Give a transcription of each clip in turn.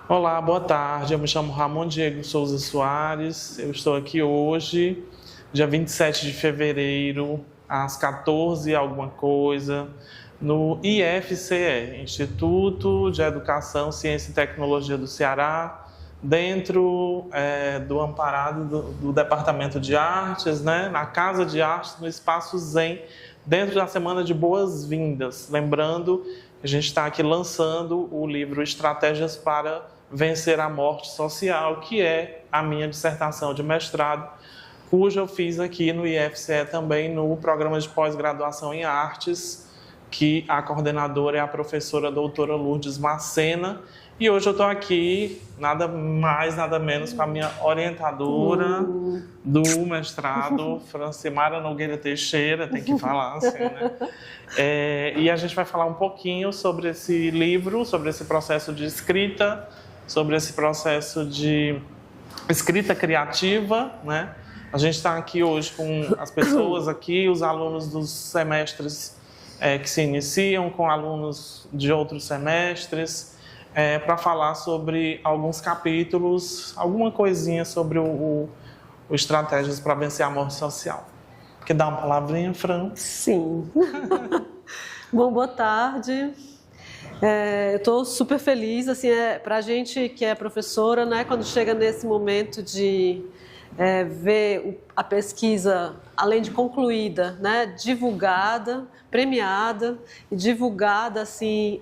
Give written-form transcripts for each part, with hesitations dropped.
Olá, boa tarde. Eu me chamo Ramon Diego Souza Soares. Eu estou aqui hoje, dia 27 de fevereiro, às 14 e alguma coisa, no IFCE, Instituto de Educação, Ciência e Tecnologia do Ceará, dentro do amparado do Departamento de Artes, né, na Casa de Artes, no Espaço Zen, dentro da Semana de Boas-Vindas. Lembrando que a gente está aqui lançando o livro Estratégias para Vencer a Morte Social, que é a minha dissertação de mestrado, cuja eu fiz aqui no IFCE também no programa de pós-graduação em artes, que a coordenadora é a professora doutora Lourdes Macena. E hoje eu estou aqui, nada mais, nada menos, com a minha orientadora do mestrado, Francimara Nogueira Teixeira, tem que falar assim, né? E a gente vai falar um pouquinho sobre esse livro, sobre esse processo de escrita, sobre esse processo de escrita criativa, né? A gente está aqui hoje com as pessoas aqui, os alunos dos semestres que se iniciam, com alunos de outros semestres, para falar sobre alguns capítulos, alguma coisinha sobre o Estratégias para Vencer a Morte Social. Quer dar uma palavrinha, Fran? Sim. Bom, boa tarde. Eu estou super feliz, assim, para a gente que é professora, né, quando chega nesse momento de ver a pesquisa, além de concluída, né, divulgada, premiada e divulgada assim,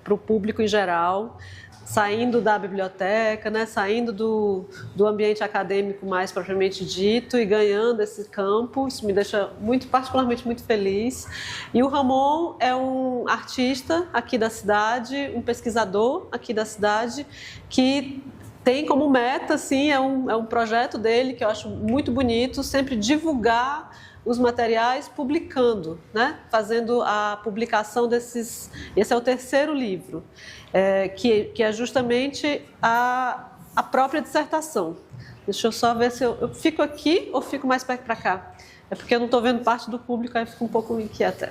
para o público em geral, saindo da biblioteca, né, saindo do ambiente acadêmico mais propriamente dito e ganhando esse campo. Isso me deixa particularmente muito feliz. E o Ramon é um artista aqui da cidade, um pesquisador aqui da cidade, que tem como meta, assim, é um projeto dele que eu acho muito bonito, sempre divulgar os materiais publicando, né? Fazendo a publicação desses... Esse é o terceiro livro, que é justamente a própria dissertação. Deixa eu só ver se eu fico aqui ou fico mais perto para cá. É porque eu não estou vendo parte do público, aí fico um pouco inquieta.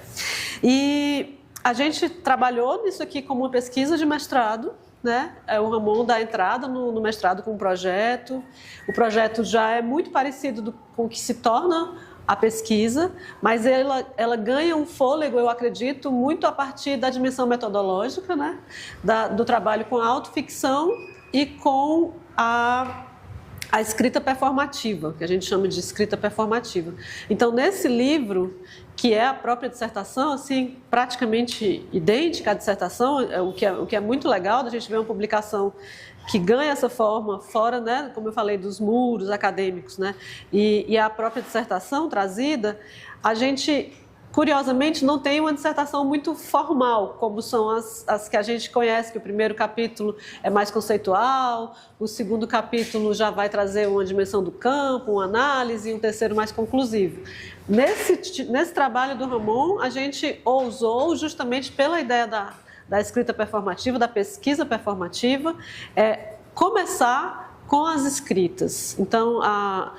E a gente trabalhou nisso aqui como uma pesquisa de mestrado, né? O Ramon dá entrada no mestrado com um projeto. O projeto já é muito parecido com o que se torna a pesquisa, mas ela ganha um fôlego, eu acredito, muito a partir da dimensão metodológica, né? Do trabalho com a autoficção e com a escrita performativa, que a gente chama de escrita performativa. Então, nesse livro, que é a própria dissertação, assim, praticamente idêntica à dissertação, o que é muito legal da gente ver uma publicação que ganha essa forma fora, né, como eu falei, dos muros acadêmicos, né, e a própria dissertação trazida, a gente, curiosamente, não tem uma dissertação muito formal, como são as que a gente conhece, que o primeiro capítulo é mais conceitual, o segundo capítulo já vai trazer uma dimensão do campo, uma análise, e um terceiro mais conclusivo. Nesse trabalho do Ramon, a gente ousou, justamente pela ideia da escrita performativa, da pesquisa performativa, começar com as escritas. Então, a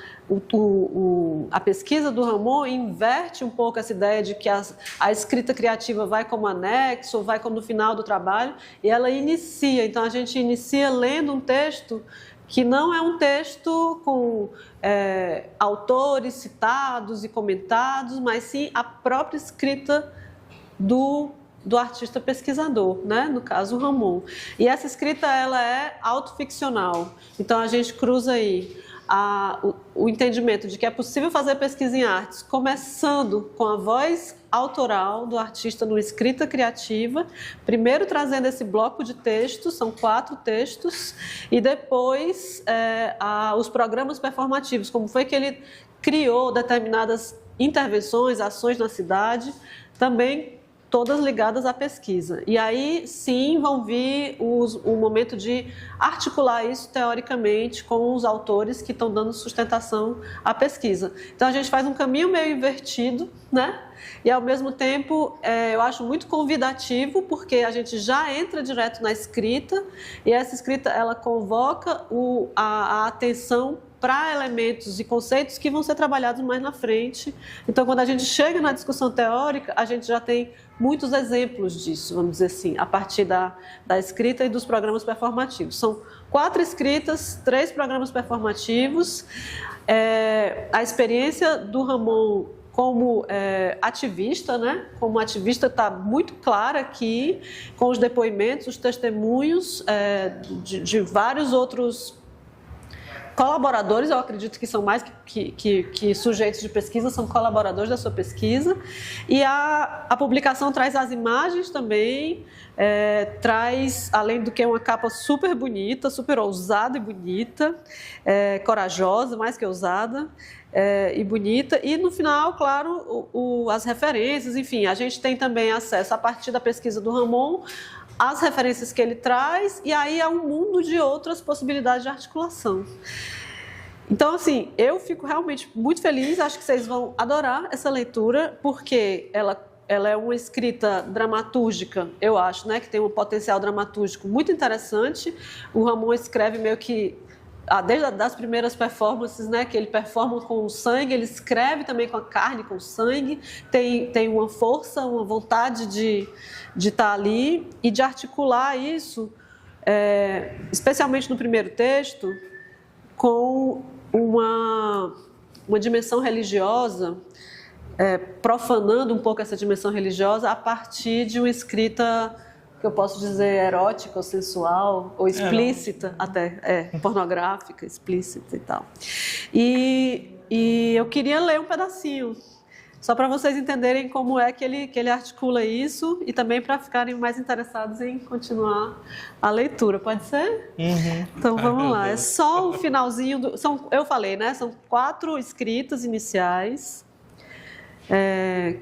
pesquisa do Ramon inverte um pouco essa ideia de que a escrita criativa vai como anexo, ou vai como no final do trabalho, e ela inicia. Então, a gente inicia lendo um texto que não é um texto com autores citados e comentados, mas sim a própria escrita do artista pesquisador, né? No caso o Ramon. E essa escrita ela é autoficcional. Então a gente cruza aí o entendimento de que é possível fazer pesquisa em artes, começando com a voz autoral do artista numa escrita criativa, primeiro trazendo esse bloco de textos, são 4 textos, e depois os programas performativos, como foi que ele criou determinadas intervenções, ações na cidade, também todas ligadas à pesquisa. E aí, sim, vão vir o momento de articular isso teoricamente com os autores que estão dando sustentação à pesquisa. Então, a gente faz um caminho meio invertido, né? E, ao mesmo tempo, eu acho muito convidativo, porque a gente já entra direto na escrita, e essa escrita, ela convoca a atenção para elementos e conceitos que vão ser trabalhados mais na frente. Então, quando a gente chega na discussão teórica, a gente já tem muitos exemplos disso, vamos dizer assim, a partir da escrita e dos programas performativos. São 4 escritas, 3 programas performativos. A experiência do Ramon como ativista, né? Como ativista está muito clara aqui, com os depoimentos, os testemunhos de vários outros colaboradores. Eu acredito que são mais que sujeitos de pesquisa, são colaboradores da sua pesquisa. E a publicação traz as imagens também, traz, além do que uma capa super bonita, super ousada e bonita, corajosa, mais que ousada, e bonita. E no final, claro, as referências, enfim, a gente tem também acesso, a partir da pesquisa do Ramon, as referências que ele traz, e aí há um mundo de outras possibilidades de articulação. Então, assim, eu fico realmente muito feliz, acho que vocês vão adorar essa leitura, porque ela é uma escrita dramatúrgica, eu acho, né, que tem um potencial dramatúrgico muito interessante. O Ramon escreve meio que, desde as primeiras performances, né, que ele performa com o sangue, ele escreve também com a carne, com o sangue, tem uma força, uma vontade de estar ali e de articular isso, especialmente no primeiro texto, com uma dimensão religiosa, profanando um pouco essa dimensão religiosa a partir de uma escrita que eu posso dizer erótica ou sensual, ou explícita até, pornográfica, explícita e tal. E eu queria ler um pedacinho, só para vocês entenderem como é que ele articula isso e também para ficarem mais interessados em continuar a leitura. Pode ser? Uhum. Então vamos lá. É só o finalzinho. Eu falei, né? São 4 escritas iniciais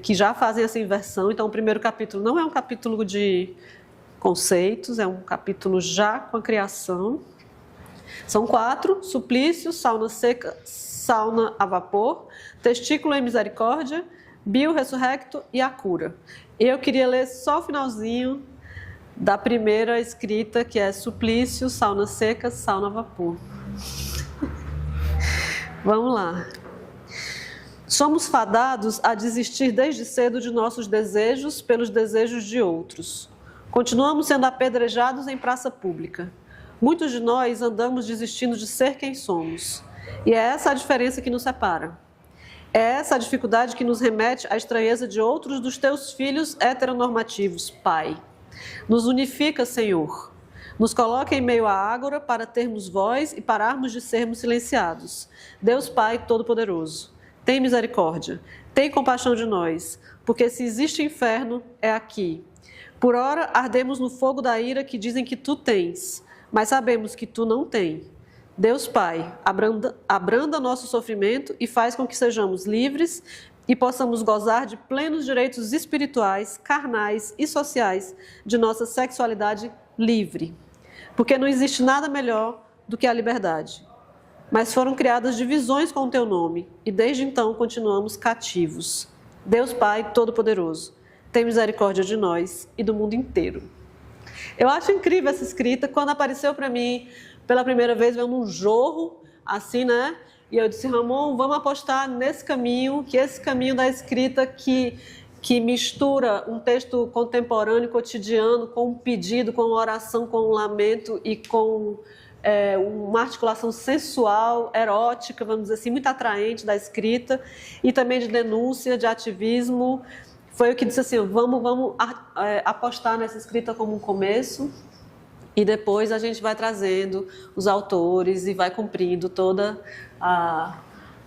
que já fazem essa inversão. Então o primeiro capítulo não é um capítulo de conceitos, é um capítulo já com a criação. São 4: suplício, sauna seca, sauna a vapor, testículo em misericórdia, bio ressurrecto e a cura. Eu queria ler só o finalzinho da primeira escrita, que é suplício, sauna seca, sauna a vapor. Vamos lá. Somos fadados a desistir desde cedo de nossos desejos pelos desejos de outros. Continuamos sendo apedrejados em praça pública. Muitos de nós andamos desistindo de ser quem somos. E é essa a diferença que nos separa. É essa a dificuldade que nos remete à estranheza de outros dos teus filhos heteronormativos, Pai. Nos unifica, Senhor. Nos coloca em meio à ágora para termos voz e pararmos de sermos silenciados. Deus Pai Todo-Poderoso, tem misericórdia, tem compaixão de nós, porque se existe inferno, é aqui. Por ora, ardemos no fogo da ira que dizem que tu tens, mas sabemos que tu não tens. Deus Pai, abranda nosso sofrimento e faz com que sejamos livres e possamos gozar de plenos direitos espirituais, carnais e sociais de nossa sexualidade livre. Porque não existe nada melhor do que a liberdade. Mas foram criadas divisões com o teu nome e desde então continuamos cativos. Deus Pai Todo-Poderoso, tem misericórdia de nós e do mundo inteiro. Eu acho incrível essa escrita. Quando apareceu para mim pela primeira vez, veio num jorro, assim, né? E eu disse, Ramon, vamos apostar nesse caminho, que esse caminho da escrita que mistura um texto contemporâneo, cotidiano, com um pedido, com uma oração, com um lamento e com uma articulação sensual, erótica, vamos dizer assim, muito atraente da escrita, e também de denúncia, de ativismo. Foi o que disse assim, vamos apostar nessa escrita como um começo, e depois a gente vai trazendo os autores e vai cumprindo toda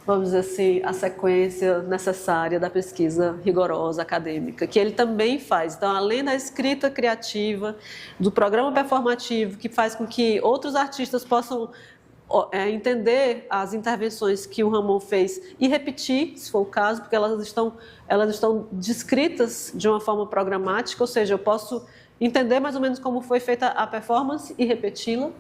vamos dizer assim, a sequência necessária da pesquisa rigorosa, acadêmica, que ele também faz. Então, além da escrita criativa, do programa performativo, que faz com que outros artistas possam entender as intervenções que o Ramon fez e repetir, se for o caso, porque elas estão descritas de uma forma programática, ou seja, eu posso entender mais ou menos como foi feita a performance e repeti-la,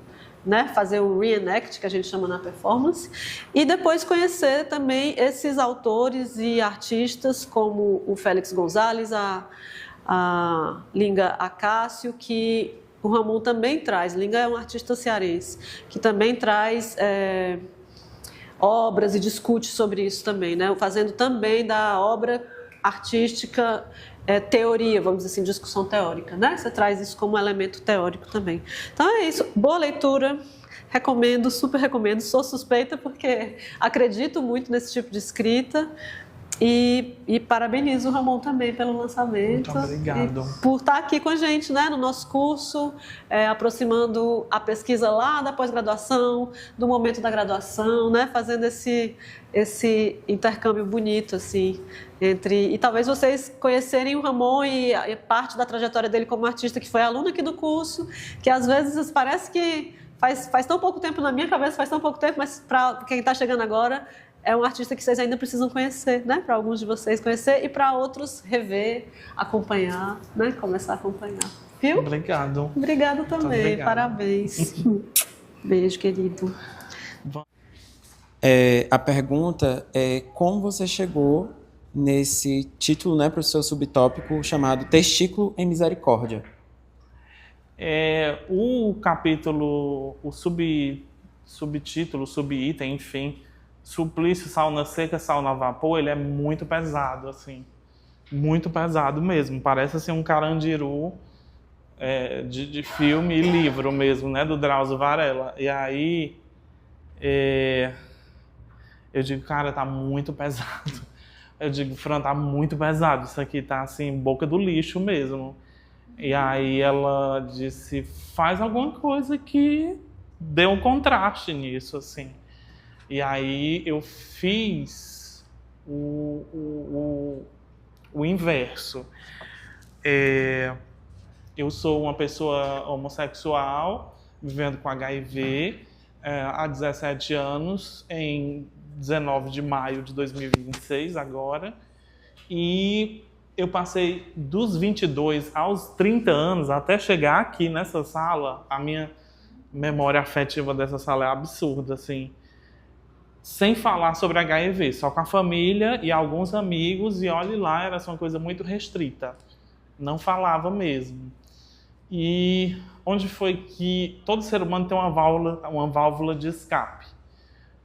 né? Fazer o reenact, que a gente chama na performance, e depois conhecer também esses autores e artistas como o Félix Gonzalez, a Linga Acácio, que o Ramon também traz. Linga é um artista cearense, que também traz obras e discute sobre isso também, né? Fazendo também da obra artística teoria, vamos dizer assim, discussão teórica, né? Você traz isso como elemento teórico também. Então é isso, boa leitura, recomendo, super recomendo, sou suspeita porque acredito muito nesse tipo de escrita. E parabenizo o Ramon também pelo lançamento. Muito obrigado. E por estar aqui com a gente, né, no nosso curso, aproximando a pesquisa lá da pós-graduação, do momento da graduação, né, fazendo esse intercâmbio bonito, assim, e talvez vocês conhecerem o Ramon e parte da trajetória dele como artista, que foi aluno aqui do curso, que às vezes parece que faz tão pouco tempo na minha cabeça, faz tão pouco tempo, mas para quem está chegando agora, é um artista que vocês ainda precisam conhecer, né? Para alguns de vocês conhecer e para outros rever, acompanhar, né? Começar a acompanhar. Viu? Obrigado. Obrigada também. Obrigado. Parabéns. Beijo, querido. A pergunta é como você chegou nesse título, né, para o seu subtópico chamado Testículo em Misericórdia. O capítulo, o subtítulo, subitem, enfim, Suplício, Sauna Seca, Sauna a Vapor, ele é muito pesado, assim. Muito pesado mesmo. Parece assim um Carandiru de filme e livro mesmo, né? Do Drauzio Varela. E aí eu digo, cara, tá muito pesado. Eu digo, Fran, tá muito pesado. Isso aqui tá assim, boca do lixo mesmo. E aí ela disse, faz alguma coisa que dê um contraste nisso, assim. E aí eu fiz o inverso. Eu sou uma pessoa homossexual, vivendo com HIV, há 17 anos, em 19 de maio de 2026, agora. E eu passei dos 22 aos 30 anos, até chegar aqui nessa sala, a minha memória afetiva dessa sala é absurda, assim. Sem falar sobre HIV, só com a família e alguns amigos, e olhe lá, era uma coisa muito restrita. Não falava mesmo. E onde foi que todo ser humano tem uma válvula de escape?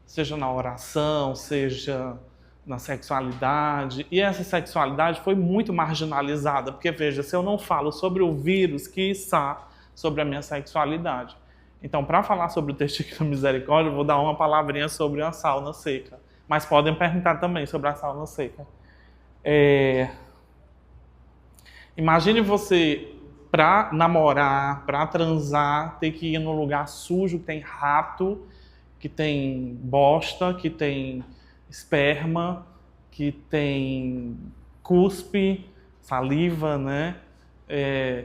Seja na oração, seja na sexualidade. E essa sexualidade foi muito marginalizada, porque, veja, se eu não falo sobre o vírus, quiçá sobre a minha sexualidade. Então, para falar sobre o testículo misericórdia, eu vou dar uma palavrinha sobre a sauna seca. Mas podem perguntar também sobre a sauna seca. Imagine você, para namorar, para transar, ter que ir num lugar sujo, que tem rato, que tem bosta, que tem esperma, que tem cuspe, saliva, né?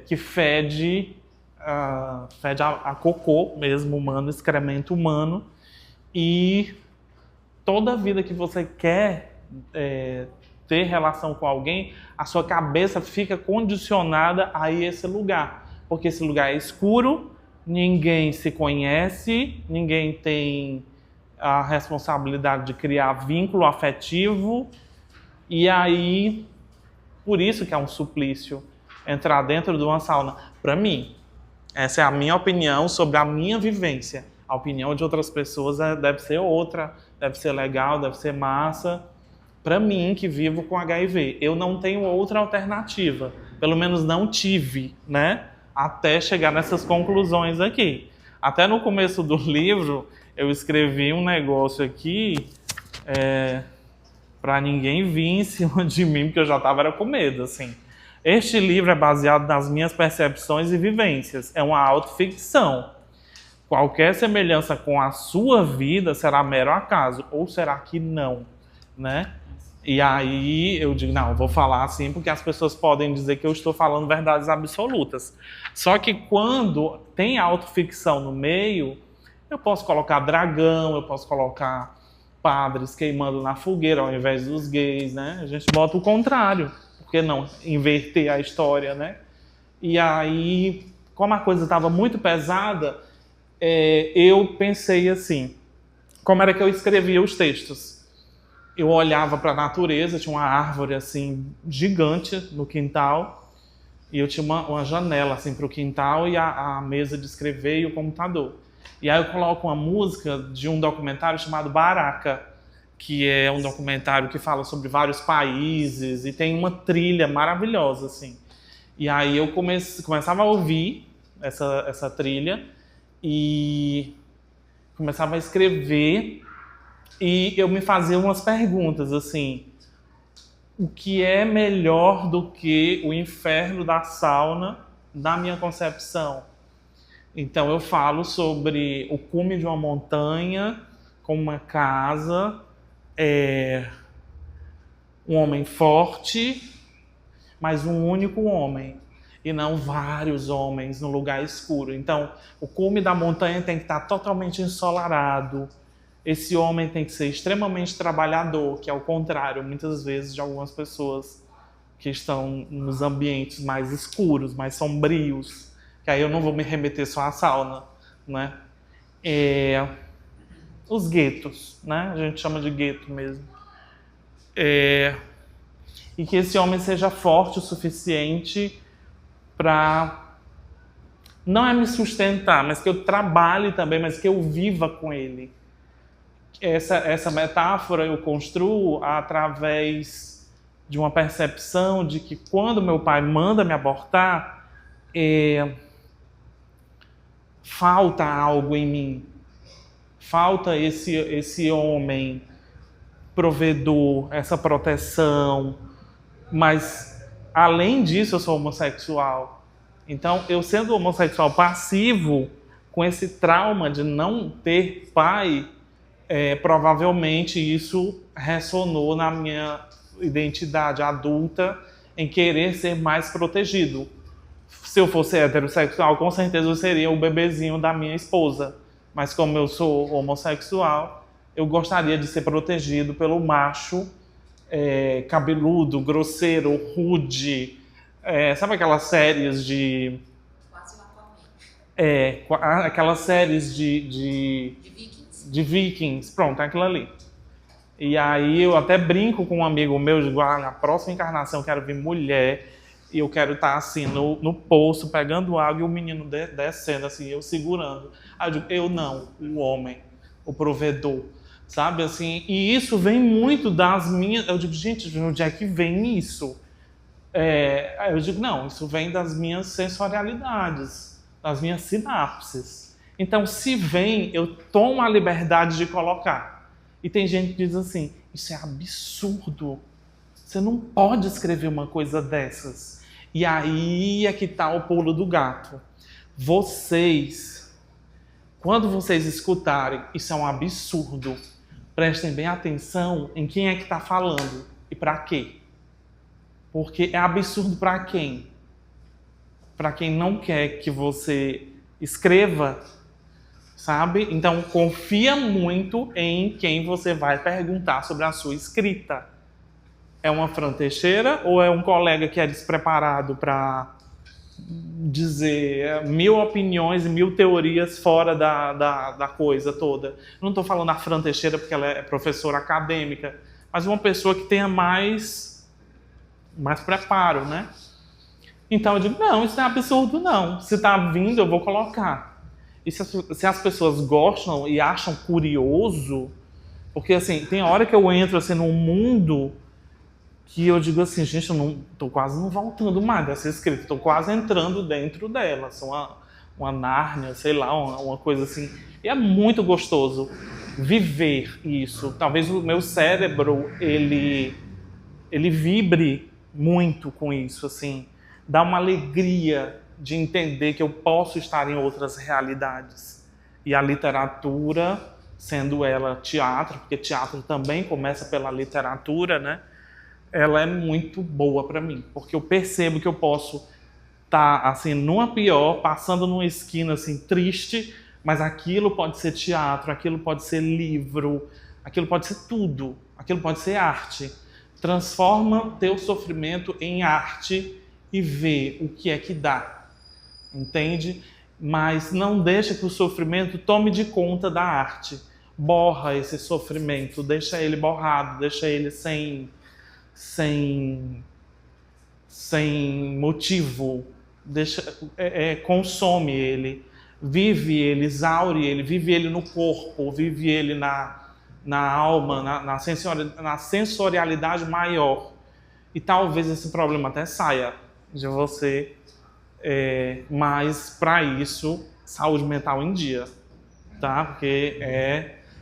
Que fede a cocô mesmo humano, excremento humano, e toda vida que você quer ter relação com alguém, a sua cabeça fica condicionada a esse lugar, porque esse lugar é escuro, ninguém se conhece, ninguém tem a responsabilidade de criar vínculo afetivo, e aí, por isso que é um suplício entrar dentro de uma sauna. Para mim, essa é a minha opinião sobre a minha vivência. A opinião de outras pessoas deve ser outra, deve ser legal, deve ser massa. Para mim, que vivo com HIV, eu não tenho outra alternativa. Pelo menos não tive, né? Até chegar nessas conclusões aqui. Até no começo do livro, eu escrevi um negócio aqui para ninguém vir em cima de mim, porque eu já estava com medo, assim. Este livro é baseado nas minhas percepções e vivências. É uma autoficção. Qualquer semelhança com a sua vida será mero acaso. Ou será que não? Né? E aí eu digo, não, eu vou falar assim porque as pessoas podem dizer que eu estou falando verdades absolutas. Só que quando tem autoficção no meio, eu posso colocar dragão, eu posso colocar padres queimando na fogueira ao invés dos gays, né? A gente bota o contrário. Por que não inverter a história, né? E aí, como a coisa estava muito pesada, eu pensei assim, como era que eu escrevia os textos? Eu olhava para a natureza, tinha uma árvore assim gigante no quintal, e eu tinha uma janela assim para o quintal e a mesa de escrever e o computador. E aí eu coloco uma música de um documentário chamado Baraka, que é um documentário que fala sobre vários países e tem uma trilha maravilhosa, assim. E aí eu começava a ouvir essa trilha e começava a escrever e eu me fazia umas perguntas, assim, o que é melhor do que o inferno da sauna na minha concepção? Então eu falo sobre o cume de uma montanha com uma casa, um homem forte, mas um único homem, e não vários homens no lugar escuro. Então, o cume da montanha tem que estar totalmente ensolarado. Esse homem tem que ser extremamente trabalhador, que é o contrário, muitas vezes, de algumas pessoas que estão nos ambientes mais escuros, mais sombrios, que aí eu não vou me remeter só à sauna, né? Os guetos, né? A gente chama de gueto mesmo. E que esse homem seja forte o suficiente para não é me sustentar, mas que eu trabalhe também, mas que eu viva com ele. Essa metáfora eu construo através de uma percepção de que quando meu pai manda me abortar, falta algo em mim. Falta esse homem provedor, essa proteção. Mas, além disso, eu sou homossexual. Então, eu sendo homossexual passivo, com esse trauma de não ter pai, provavelmente isso ressonou na minha identidade adulta em querer ser mais protegido. Se eu fosse heterossexual, com certeza eu seria o bebezinho da minha esposa. Mas como eu sou homossexual, eu gostaria de ser protegido pelo macho cabeludo, grosseiro, rude. Sabe aquelas séries de... Quase um Aquaman. Aquelas séries de Vikings. Pronto, é aquilo ali. E aí eu até brinco com um amigo meu, digo, na próxima encarnação eu quero ver mulher e eu quero estar assim no poço, pegando água e o menino descendo assim, eu segurando. Aí eu digo, eu não, o homem, o provedor, sabe assim? E isso vem muito das minhas... Eu digo, gente, de onde é que vem isso? Eu digo, não, isso vem das minhas sensorialidades, das minhas sinapses. Então, se vem, eu tomo a liberdade de colocar. E tem gente que diz assim, isso é absurdo. Você não pode escrever uma coisa dessas. E aí é que está o pulo do gato. Vocês, quando vocês escutarem, isso é um absurdo, prestem bem atenção em quem é que está falando e para quê. Porque é absurdo para quem? Para quem não quer que você escreva, sabe? Então, confia muito em quem você vai perguntar sobre a sua escrita. É uma Fran Teixeira ou é um colega que é despreparado para dizer 1000 opiniões e 1000 teorias fora da coisa toda? Não estou falando da Fran Teixeira porque ela é professora acadêmica, mas uma pessoa que tenha mais preparo, né? Então eu digo, não, isso não é absurdo não. Se está vindo, eu vou colocar. E se as pessoas gostam e acham curioso, porque assim, tem hora que eu entro assim num mundo que eu digo assim, gente, eu não tô quase não voltando mais dessa escrita, tô quase entrando dentro dela, são uma Nárnia, sei lá, uma coisa assim. E é muito gostoso viver isso. Talvez o meu cérebro ele vibre muito com isso, assim, dá uma alegria de entender que eu posso estar em outras realidades. E a literatura, sendo ela teatro, porque teatro também começa pela literatura, né? Ela é muito boa para mim, porque eu percebo que eu posso estar assim numa pior, passando numa esquina assim triste, mas aquilo pode ser teatro, aquilo pode ser livro, aquilo pode ser tudo, aquilo pode ser arte. Transforma teu sofrimento em arte e vê o que é que dá. Entende? Mas não deixa que o sofrimento tome de conta da arte. Borra esse sofrimento, deixa ele borrado, deixa ele sem motivo, consome ele, vive ele, exaure ele, vive ele no corpo, vive ele na alma, na sensorialidade maior. E talvez esse problema até saia de você, mas para isso, saúde mental em dia, tá? Porque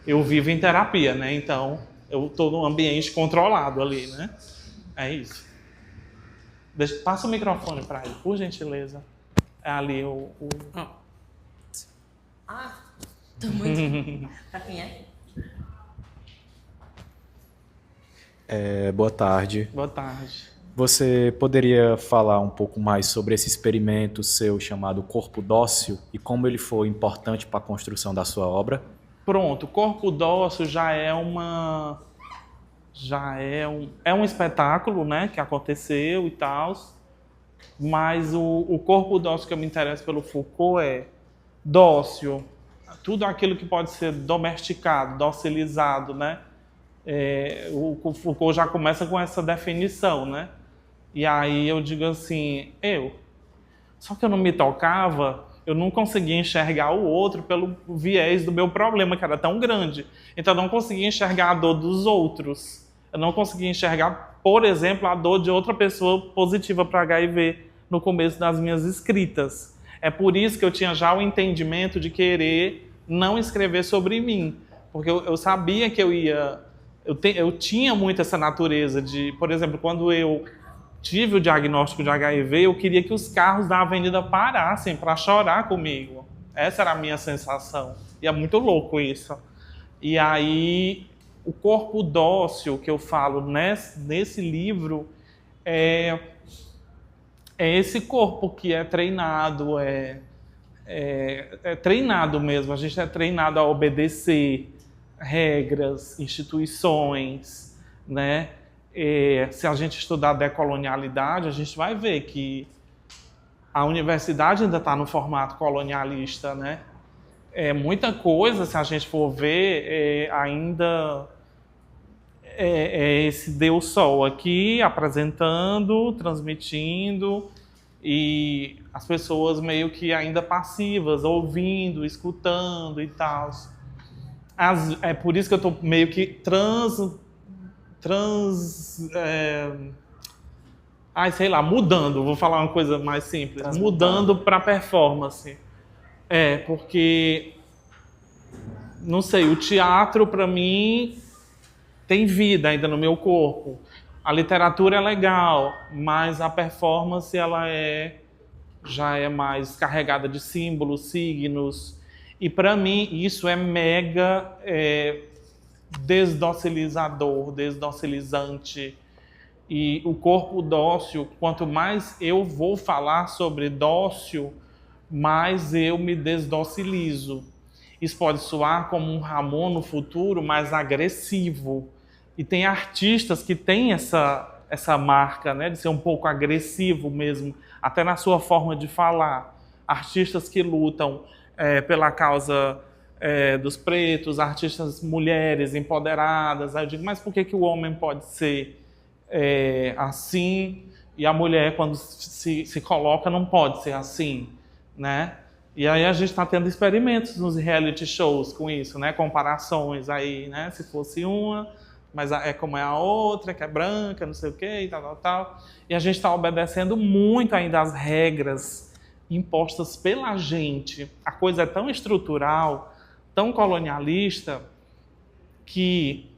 eu vivo em terapia, né? Então, eu estou num ambiente controlado ali, né? É isso. Passa o microfone para ele, por gentileza. É ali o... Tô muito... Pra quem é? Boa tarde. Boa tarde. Você poderia falar um pouco mais sobre esse experimento seu chamado Corpo Dócil e como ele foi importante para a construção da sua obra? Pronto, o Corpo Dócil já é um espetáculo, né, que aconteceu e tal, mas o Corpo Dócil que eu me interesso pelo Foucault é dócil, tudo aquilo que pode ser domesticado, docilizado, né? O Foucault já começa com essa definição, né? E aí eu digo assim, só que eu não me tocava, eu não conseguia enxergar o outro pelo viés do meu problema, que era tão grande. Então eu não conseguia enxergar a dor dos outros. Eu não conseguia enxergar, por exemplo, a dor de outra pessoa positiva para HIV no começo das minhas escritas. É por isso que eu tinha já o entendimento de querer não escrever sobre mim. Porque eu sabia que eu tinha muito essa natureza de, por exemplo, quando eu tive o diagnóstico de HIV, eu queria que os carros da avenida parassem para chorar comigo. Essa era a minha sensação. E é muito louco isso. E aí, o corpo dócil que eu falo nesse livro é esse corpo que é treinado, é treinado mesmo. A gente é treinado a obedecer regras, instituições, né? Se a gente estudar decolonialidade, a gente vai ver que a universidade ainda está no formato colonialista, né? Muita coisa, se a gente for ver, ainda esse Deus Sol aqui apresentando, transmitindo, e as pessoas meio que ainda passivas, ouvindo, escutando e tal. É por isso que eu estou meio que mudando, vou falar uma coisa mais simples, mudando para performance. Porque, não sei, o teatro para mim tem vida ainda no meu corpo. A literatura é legal, mas a performance ela já é mais carregada de símbolos, signos. E para mim isso é mega desdocilizador, desdocilizante. E o corpo dócil, quanto mais eu vou falar sobre dócil, mais eu me desdocilizo. Isso pode soar como um Ramon no futuro mais agressivo. E tem artistas que têm essa marca, né, de ser um pouco agressivo mesmo, até na sua forma de falar. Artistas que lutam pela causa dos pretos, artistas mulheres empoderadas. Aí eu digo, mas por que o homem pode ser assim e a mulher, quando se coloca, não pode ser assim, né? E aí a gente está tendo experimentos nos reality shows com isso, né? Comparações aí, né? Se fosse uma, mas é como é a outra, que é branca, não sei o quê, e tal. E a gente está obedecendo muito ainda às regras impostas pela gente. A coisa é tão estrutural, tão colonialista, que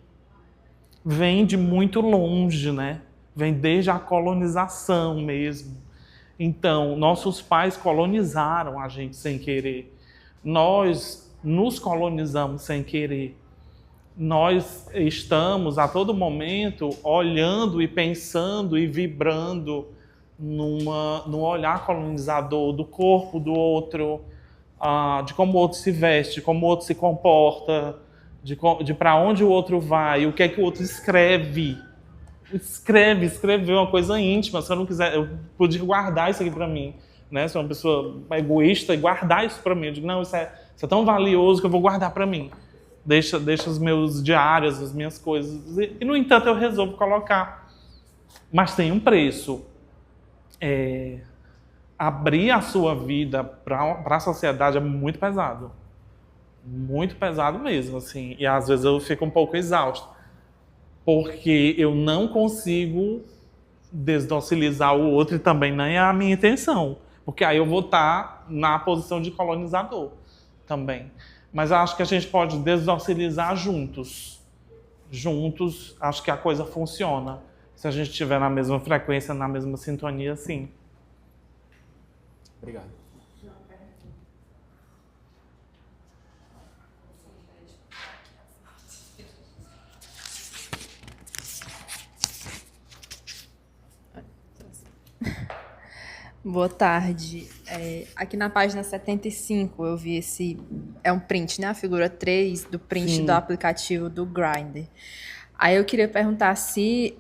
vem de muito longe, né? Vem desde a colonização mesmo. Então, nossos pais colonizaram a gente sem querer. Nós nos colonizamos sem querer. Nós estamos a todo momento olhando e pensando e vibrando num olhar colonizador do corpo do outro, de como o outro se veste, de como o outro se comporta, de para onde o outro vai, o que é que o outro escreve. Escrever uma coisa íntima. Se eu não quiser, eu podia guardar isso aqui para mim, né? Se eu uma pessoa egoísta e guardar isso para mim, eu digo, não, isso é tão valioso que eu vou guardar para mim. Deixa os meus diários, as minhas coisas. E, no entanto, eu resolvo colocar. Mas tem um preço. Abrir a sua vida para a sociedade é muito pesado. muito pesado mesmo, assim. E às vezes eu fico um pouco exausto, porque eu não consigo desdocilizar o outro e também nem é a minha intenção, porque aí eu vou estar na posição de colonizador também. Mas eu acho que a gente pode desdocilizar juntos. Juntos, acho que a coisa funciona. Se a gente estiver na mesma frequência, na mesma sintonia, sim. Obrigado. Boa tarde. Aqui na página 75 eu vi esse... É um print, né? A figura 3 do print Sim. do aplicativo do Grindr. Aí eu queria perguntar se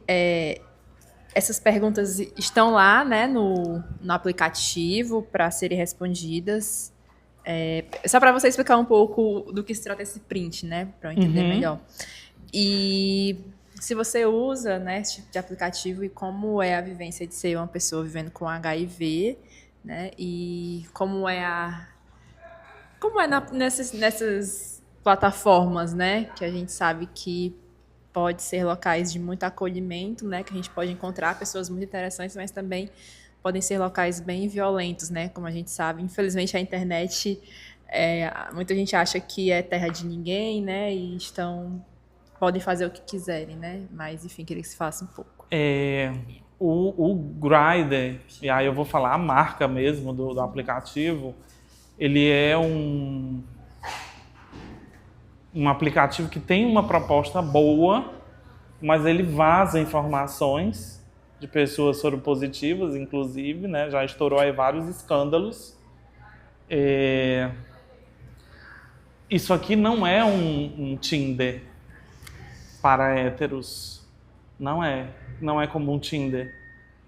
essas perguntas estão lá, né, no aplicativo para serem respondidas. Só para você explicar um pouco do que se trata esse print, né? Para eu entender melhor. E... se você usa, né, esse tipo de aplicativo e como é a vivência de ser uma pessoa vivendo com HIV, né, e como é nessas plataformas, né, que a gente sabe que pode ser locais de muito acolhimento, né, que a gente pode encontrar pessoas muito interessantes, mas também podem ser locais bem violentos, né, como a gente sabe. Infelizmente a internet, muita gente acha que é terra de ninguém, né, e podem fazer o que quiserem, né? Mas, enfim, queria que se faça um pouco. O Grindr, e aí eu vou falar a marca mesmo do aplicativo, ele é um aplicativo que tem uma proposta boa, mas ele vaza informações de pessoas soropositivas, inclusive, né? Já estourou aí vários escândalos. Isso aqui não é um Tinder para héteros. Não é como um Tinder.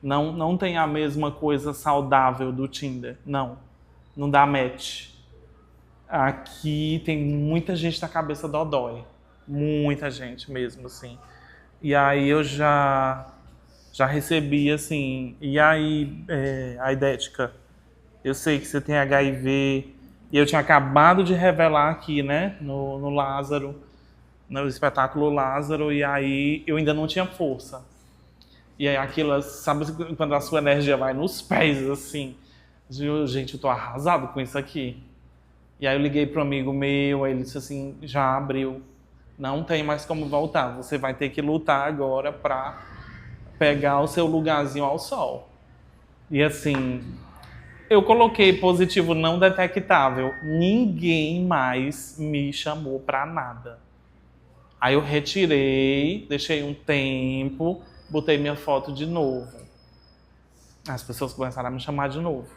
Não tem a mesma coisa saudável do Tinder. Não dá match. Aqui tem muita gente na cabeça dodói. Muita gente mesmo, assim. E aí eu já recebi, assim... E aí, a Idética, eu sei que você tem HIV... E eu tinha acabado de revelar aqui, né? No Lázaro... no espetáculo Lázaro, e aí eu ainda não tinha força. E aí aquilo, sabe quando a sua energia vai nos pés, assim, gente, eu tô arrasado com isso aqui. E aí eu liguei pro amigo meu, aí ele disse assim, já abriu, não tem mais como voltar, você vai ter que lutar agora pra pegar o seu lugarzinho ao sol. E assim, eu coloquei positivo não detectável, ninguém mais me chamou pra nada. Aí eu retirei, deixei um tempo, botei minha foto de novo. As pessoas começaram a me chamar de novo.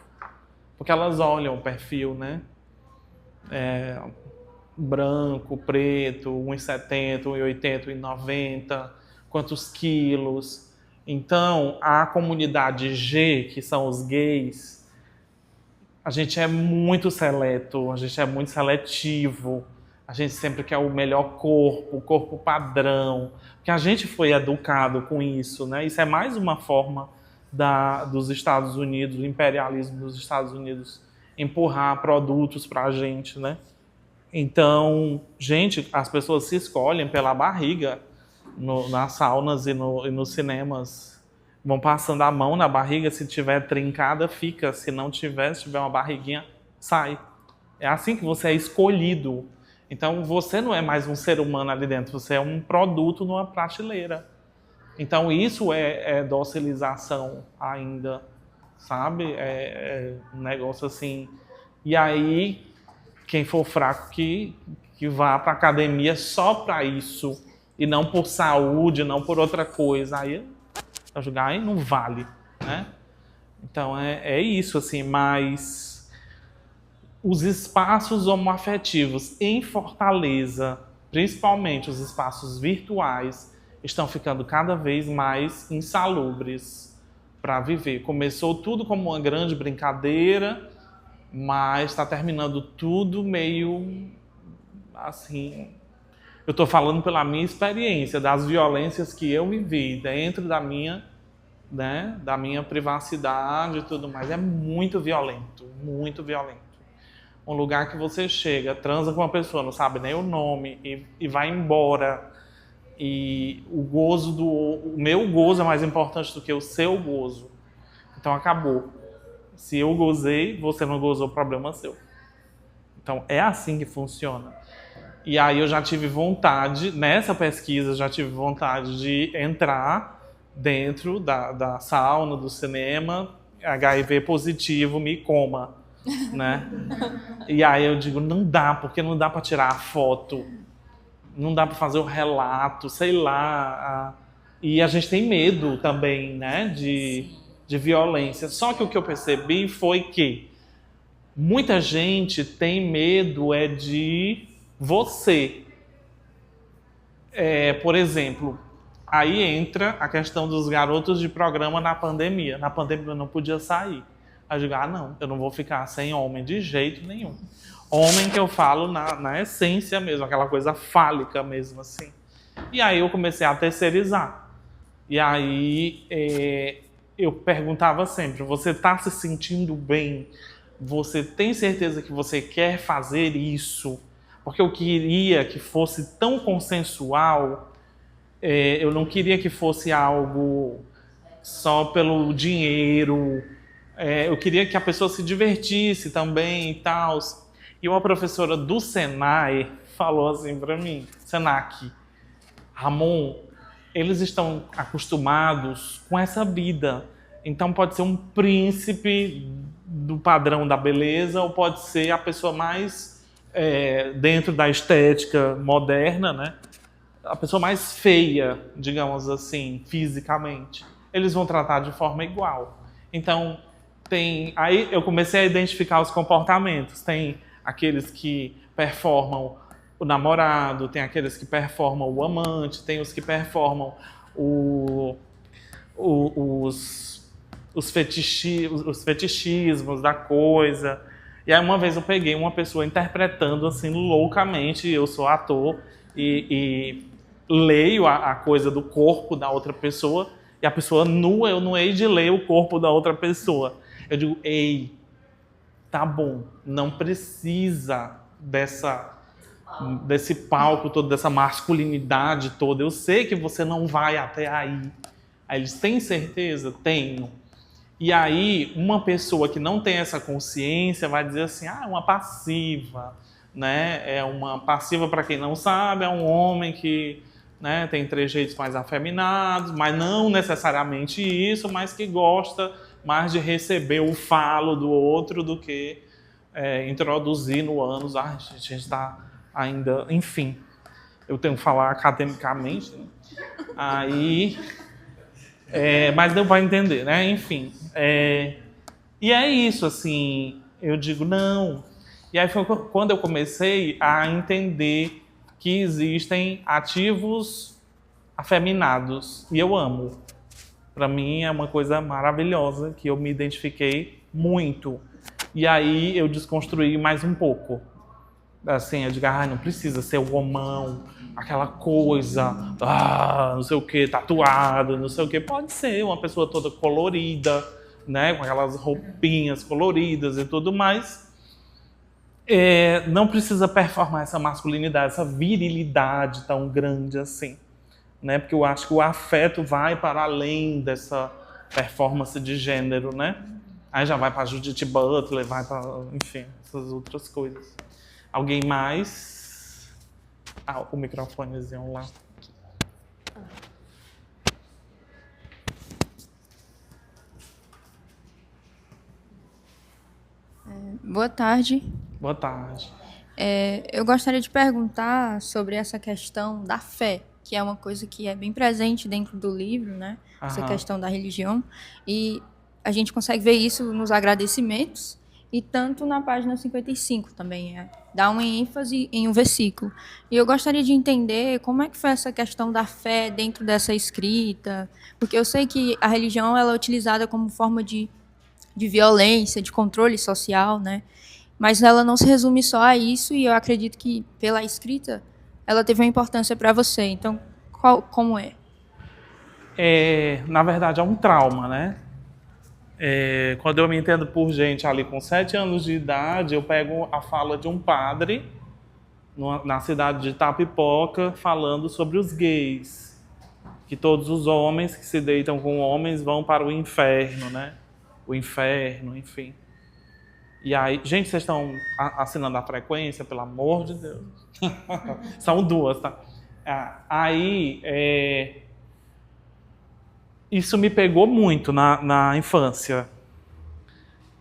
Porque elas olham o perfil, né? Branco, preto, 1,70, 1,80, 1,90, quantos quilos. Então, a comunidade G, que são os gays, a gente é muito seleto, a gente é muito seletivo. A gente sempre quer o melhor corpo, o corpo padrão, porque a gente foi educado com isso, né? Isso é mais uma forma dos Estados Unidos, do imperialismo dos Estados Unidos, empurrar produtos para a gente, né? Então, gente, as pessoas se escolhem pela barriga nas saunas e nos cinemas. Vão passando a mão na barriga, se tiver trincada, fica. Se não tiver, se tiver uma barriguinha, sai. É assim que você é escolhido. Então, você não é mais um ser humano ali dentro, você é um produto numa prateleira. Então, isso é docilização ainda, sabe? É um negócio assim. E aí, quem for fraco que vá para a academia só para isso, e não por saúde, não por outra coisa. Aí, para julgar, aí não vale, né? Então, é isso, assim, mas... os espaços homoafetivos em Fortaleza, principalmente os espaços virtuais, estão ficando cada vez mais insalubres para viver. Começou tudo como uma grande brincadeira, mas está terminando tudo meio assim... Eu estou falando pela minha experiência, das violências que eu vivi dentro da minha, né, da minha privacidade e tudo mais. É muito violento, muito violento. Um lugar que você chega, transa com uma pessoa, não sabe nem o nome e vai embora. E o meu gozo é mais importante do que o seu gozo. Então acabou. Se eu gozei, você não gozou, problema seu. Então é assim que funciona. E aí eu já tive vontade, nessa pesquisa, já tive vontade de entrar dentro da sauna, do cinema, HIV positivo, me coma, né? E aí eu digo, não dá, porque não dá para tirar a foto, não dá para fazer o relato, sei lá. E a gente tem medo também, né, de violência. Só que o que eu percebi foi que muita gente tem medo de você. Por exemplo, aí entra a questão dos garotos de programa na pandemia. Na pandemia eu não podia sair. Aí eu digo, não, eu não vou ficar sem homem de jeito nenhum. Homem que eu falo na essência mesmo, aquela coisa fálica mesmo, assim. E aí eu comecei a terceirizar. E aí eu perguntava sempre, você está se sentindo bem? Você tem certeza que você quer fazer isso? Porque eu queria que fosse tão consensual, eu não queria que fosse algo só pelo dinheiro, eu queria que a pessoa se divertisse também e tal. E uma professora do Senai falou assim para mim, Senac, Ramon, eles estão acostumados com essa vida. Então pode ser um príncipe do padrão da beleza ou pode ser a pessoa mais dentro da estética moderna, né? A pessoa mais feia, digamos assim, fisicamente. Eles vão tratar de forma igual. Então, aí eu comecei a identificar os comportamentos. Tem aqueles que performam o namorado, tem aqueles que performam o amante, tem os que performam os fetichismos da coisa. E aí uma vez eu peguei uma pessoa interpretando assim loucamente, eu sou ator e leio a coisa do corpo da outra pessoa e a pessoa nua, eu não hei de ler o corpo da outra pessoa. Eu digo, ei, tá bom, não precisa desse palco todo, dessa masculinidade toda. Eu sei que você não vai até aí. Aí eles têm certeza? Tenho. E aí, uma pessoa que não tem essa consciência vai dizer assim, é uma passiva, né? É uma passiva, para quem não sabe, é um homem que, né, tem trejeitos mais afeminados, mas não necessariamente isso, mas que gosta mais de receber o falo do outro do que introduzir no ânus. A gente está ainda, enfim, eu tenho que falar academicamente, né? Aí... mas deu para entender, né? Enfim. E é isso, assim, eu digo, não. E aí foi quando eu comecei a entender que existem ativos afeminados. E eu amo. Para mim é uma coisa maravilhosa, que eu me identifiquei muito. E aí eu desconstruí mais um pouco. Assim, eu digo, não precisa ser o homão, aquela coisa, não sei o que, tatuado, não sei o que. Pode ser uma pessoa toda colorida, né, com aquelas roupinhas coloridas e tudo mais. Não precisa performar essa masculinidade, essa virilidade tão grande assim, né? Porque eu acho que o afeto vai para além dessa performance de gênero, né? Aí já vai para Judith Butler, vai para, enfim, essas outras coisas. Alguém mais? O microfonezinho lá. Boa tarde. Boa tarde. Eu gostaria de perguntar sobre essa questão da fé, que é uma coisa que é bem presente dentro do livro, né? Essa questão da religião. E a gente consegue ver isso nos agradecimentos e tanto na página 55 também. Dá uma ênfase em um versículo. E eu gostaria de entender como é que foi essa questão da fé dentro dessa escrita, porque eu sei que a religião ela é utilizada como forma de violência, de controle social, né? Mas ela não se resume só a isso, e eu acredito que, pela escrita, ela teve uma importância para você. Então, como é? Na verdade, é um trauma, né? Quando eu me entendo por gente ali com 7 anos de idade, eu pego a fala de um padre na cidade de Itapipoca falando sobre os gays, que todos os homens que se deitam com homens vão para o inferno, né? O inferno, enfim. E aí, gente, vocês estão assinando a frequência, pelo amor de Deus. São 2, tá? Aí, isso me pegou muito na infância.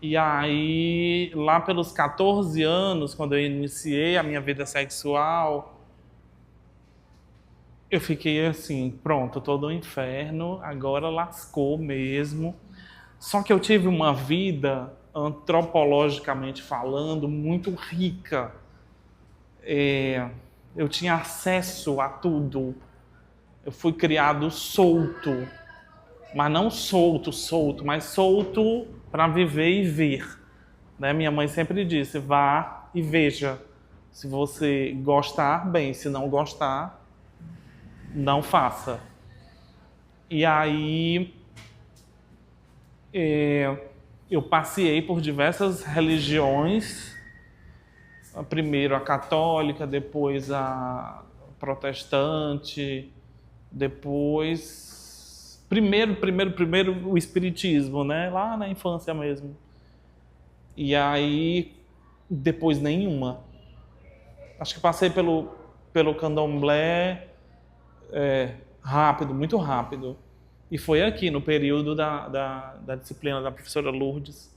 E aí, lá pelos 14 anos, quando eu iniciei a minha vida sexual, eu fiquei assim, pronto, tô no inferno, agora lascou mesmo. Só que eu tive uma vida, antropologicamente falando, muito rica. Eu tinha acesso a tudo. Eu fui criado solto, mas não solto, mas solto para viver e ver. Né? Minha mãe sempre disse, vá e veja. Se você gostar, bem. Se não gostar, não faça. E aí, eu passei por diversas religiões. Primeiro a católica, depois a protestante, depois... Primeiro o espiritismo, né? Lá na infância mesmo. E aí, depois nenhuma. Acho que passei pelo candomblé rápido, muito rápido. E foi aqui, no período da disciplina da professora Lourdes.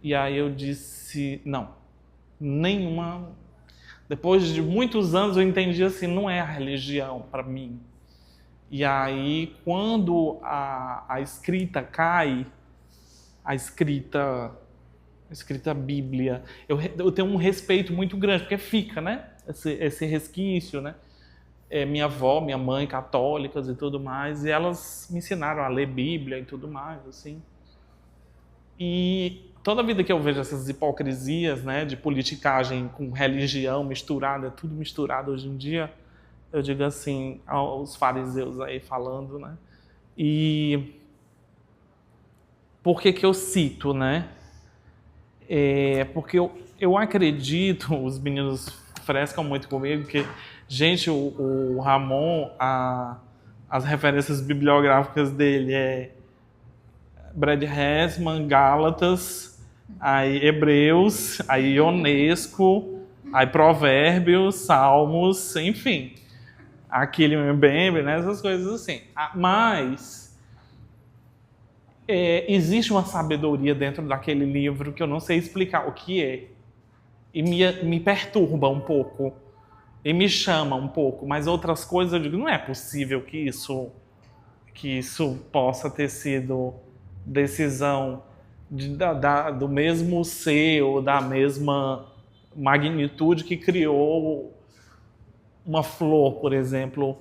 E aí eu disse, não, nenhuma. Depois de muitos anos eu entendi assim, não é a religião para mim. E aí, quando a escrita cai, a escrita Bíblia, eu tenho um respeito muito grande, porque fica, né? Esse resquício, né? Minha avó, minha mãe, católicas e tudo mais, e elas me ensinaram a ler Bíblia e tudo mais, assim. E toda vida que eu vejo essas hipocrisias, né, de politicagem com religião misturada, tudo misturado hoje em dia, eu digo assim, aos fariseus aí falando, né? E por que eu cito, né? Porque eu acredito, os meninos frescam muito comigo, que, gente, o Ramon, as referências bibliográficas dele é Brad Hessman, Gálatas, aí Hebreus, aí Ionesco, aí Provérbios, Salmos, enfim... aquele Mbembe, né? Essas coisas assim. Mas existe uma sabedoria dentro daquele livro que eu não sei explicar o que é. E me perturba um pouco. E me chama um pouco. Mas outras coisas eu digo, não é possível que isso possa ter sido decisão do mesmo ser ou da mesma magnitude que criou uma flor, por exemplo,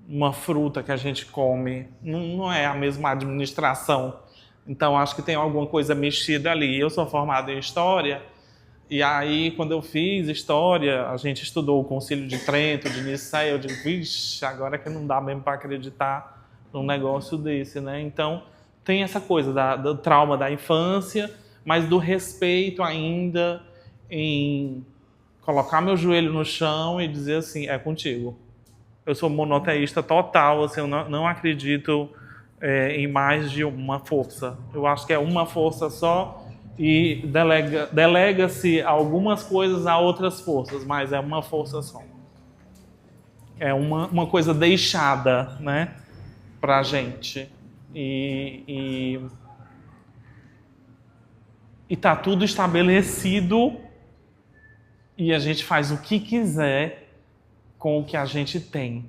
uma fruta que a gente come, não é a mesma administração. Então, acho que tem alguma coisa mexida ali. Eu sou formado em História, e aí, quando eu fiz História, a gente estudou o Concílio de Trento, de Nicéia, eu digo, vixe, agora que não dá mesmo para acreditar num negócio desse, né? Então, tem essa coisa do trauma da infância, mas do respeito ainda em... colocar meu joelho no chão e dizer assim, é contigo. Eu sou monoteísta total, assim, eu não acredito em mais de uma força. Eu acho que é uma força só e delega-se algumas coisas a outras forças, mas é uma força só. É uma coisa deixada, né, pra gente. E tá tudo estabelecido e a gente faz o que quiser com o que a gente tem.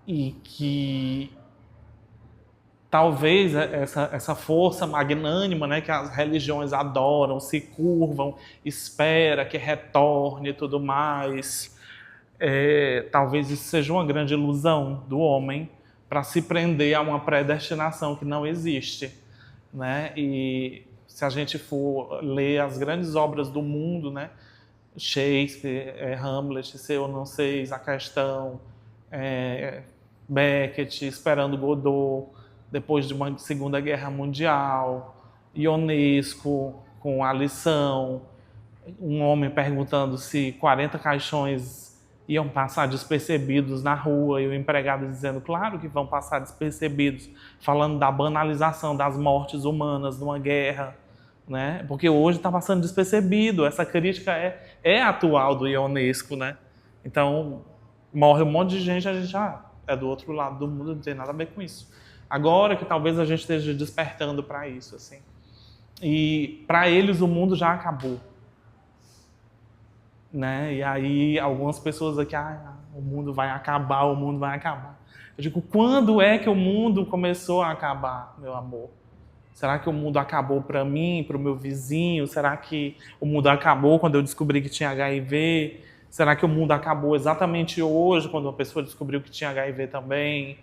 E que talvez essa força magnânima, né, que as religiões adoram, se curvam, espera que retorne e tudo mais, talvez isso seja uma grande ilusão do homem para se prender a uma predestinação que não existe, né? E se a gente for ler as grandes obras do mundo, né, Shakespeare, Hamlet, Se Eu Não Sei, A Questão, Beckett, Esperando Godot, depois de uma Segunda Guerra Mundial, Ionesco com a lição, um homem perguntando se 40 caixões iam passar despercebidos na rua e o empregado dizendo, claro que vão passar despercebidos, falando da banalização das mortes humanas numa guerra, né? Porque hoje está passando despercebido, essa crítica é atual do Ionesco, né? Então, morre um monte de gente, a gente é do outro lado do mundo, não tem nada a ver com isso. Agora que talvez a gente esteja despertando para isso, assim. E para eles o mundo já acabou. Né? E aí algumas pessoas aqui, o mundo vai acabar, o mundo vai acabar. Eu digo, quando é que o mundo começou a acabar, meu amor? Será que o mundo acabou para mim, para o meu vizinho? Será que o mundo acabou quando eu descobri que tinha HIV? Será que o mundo acabou exatamente hoje, quando uma pessoa descobriu que tinha HIV também?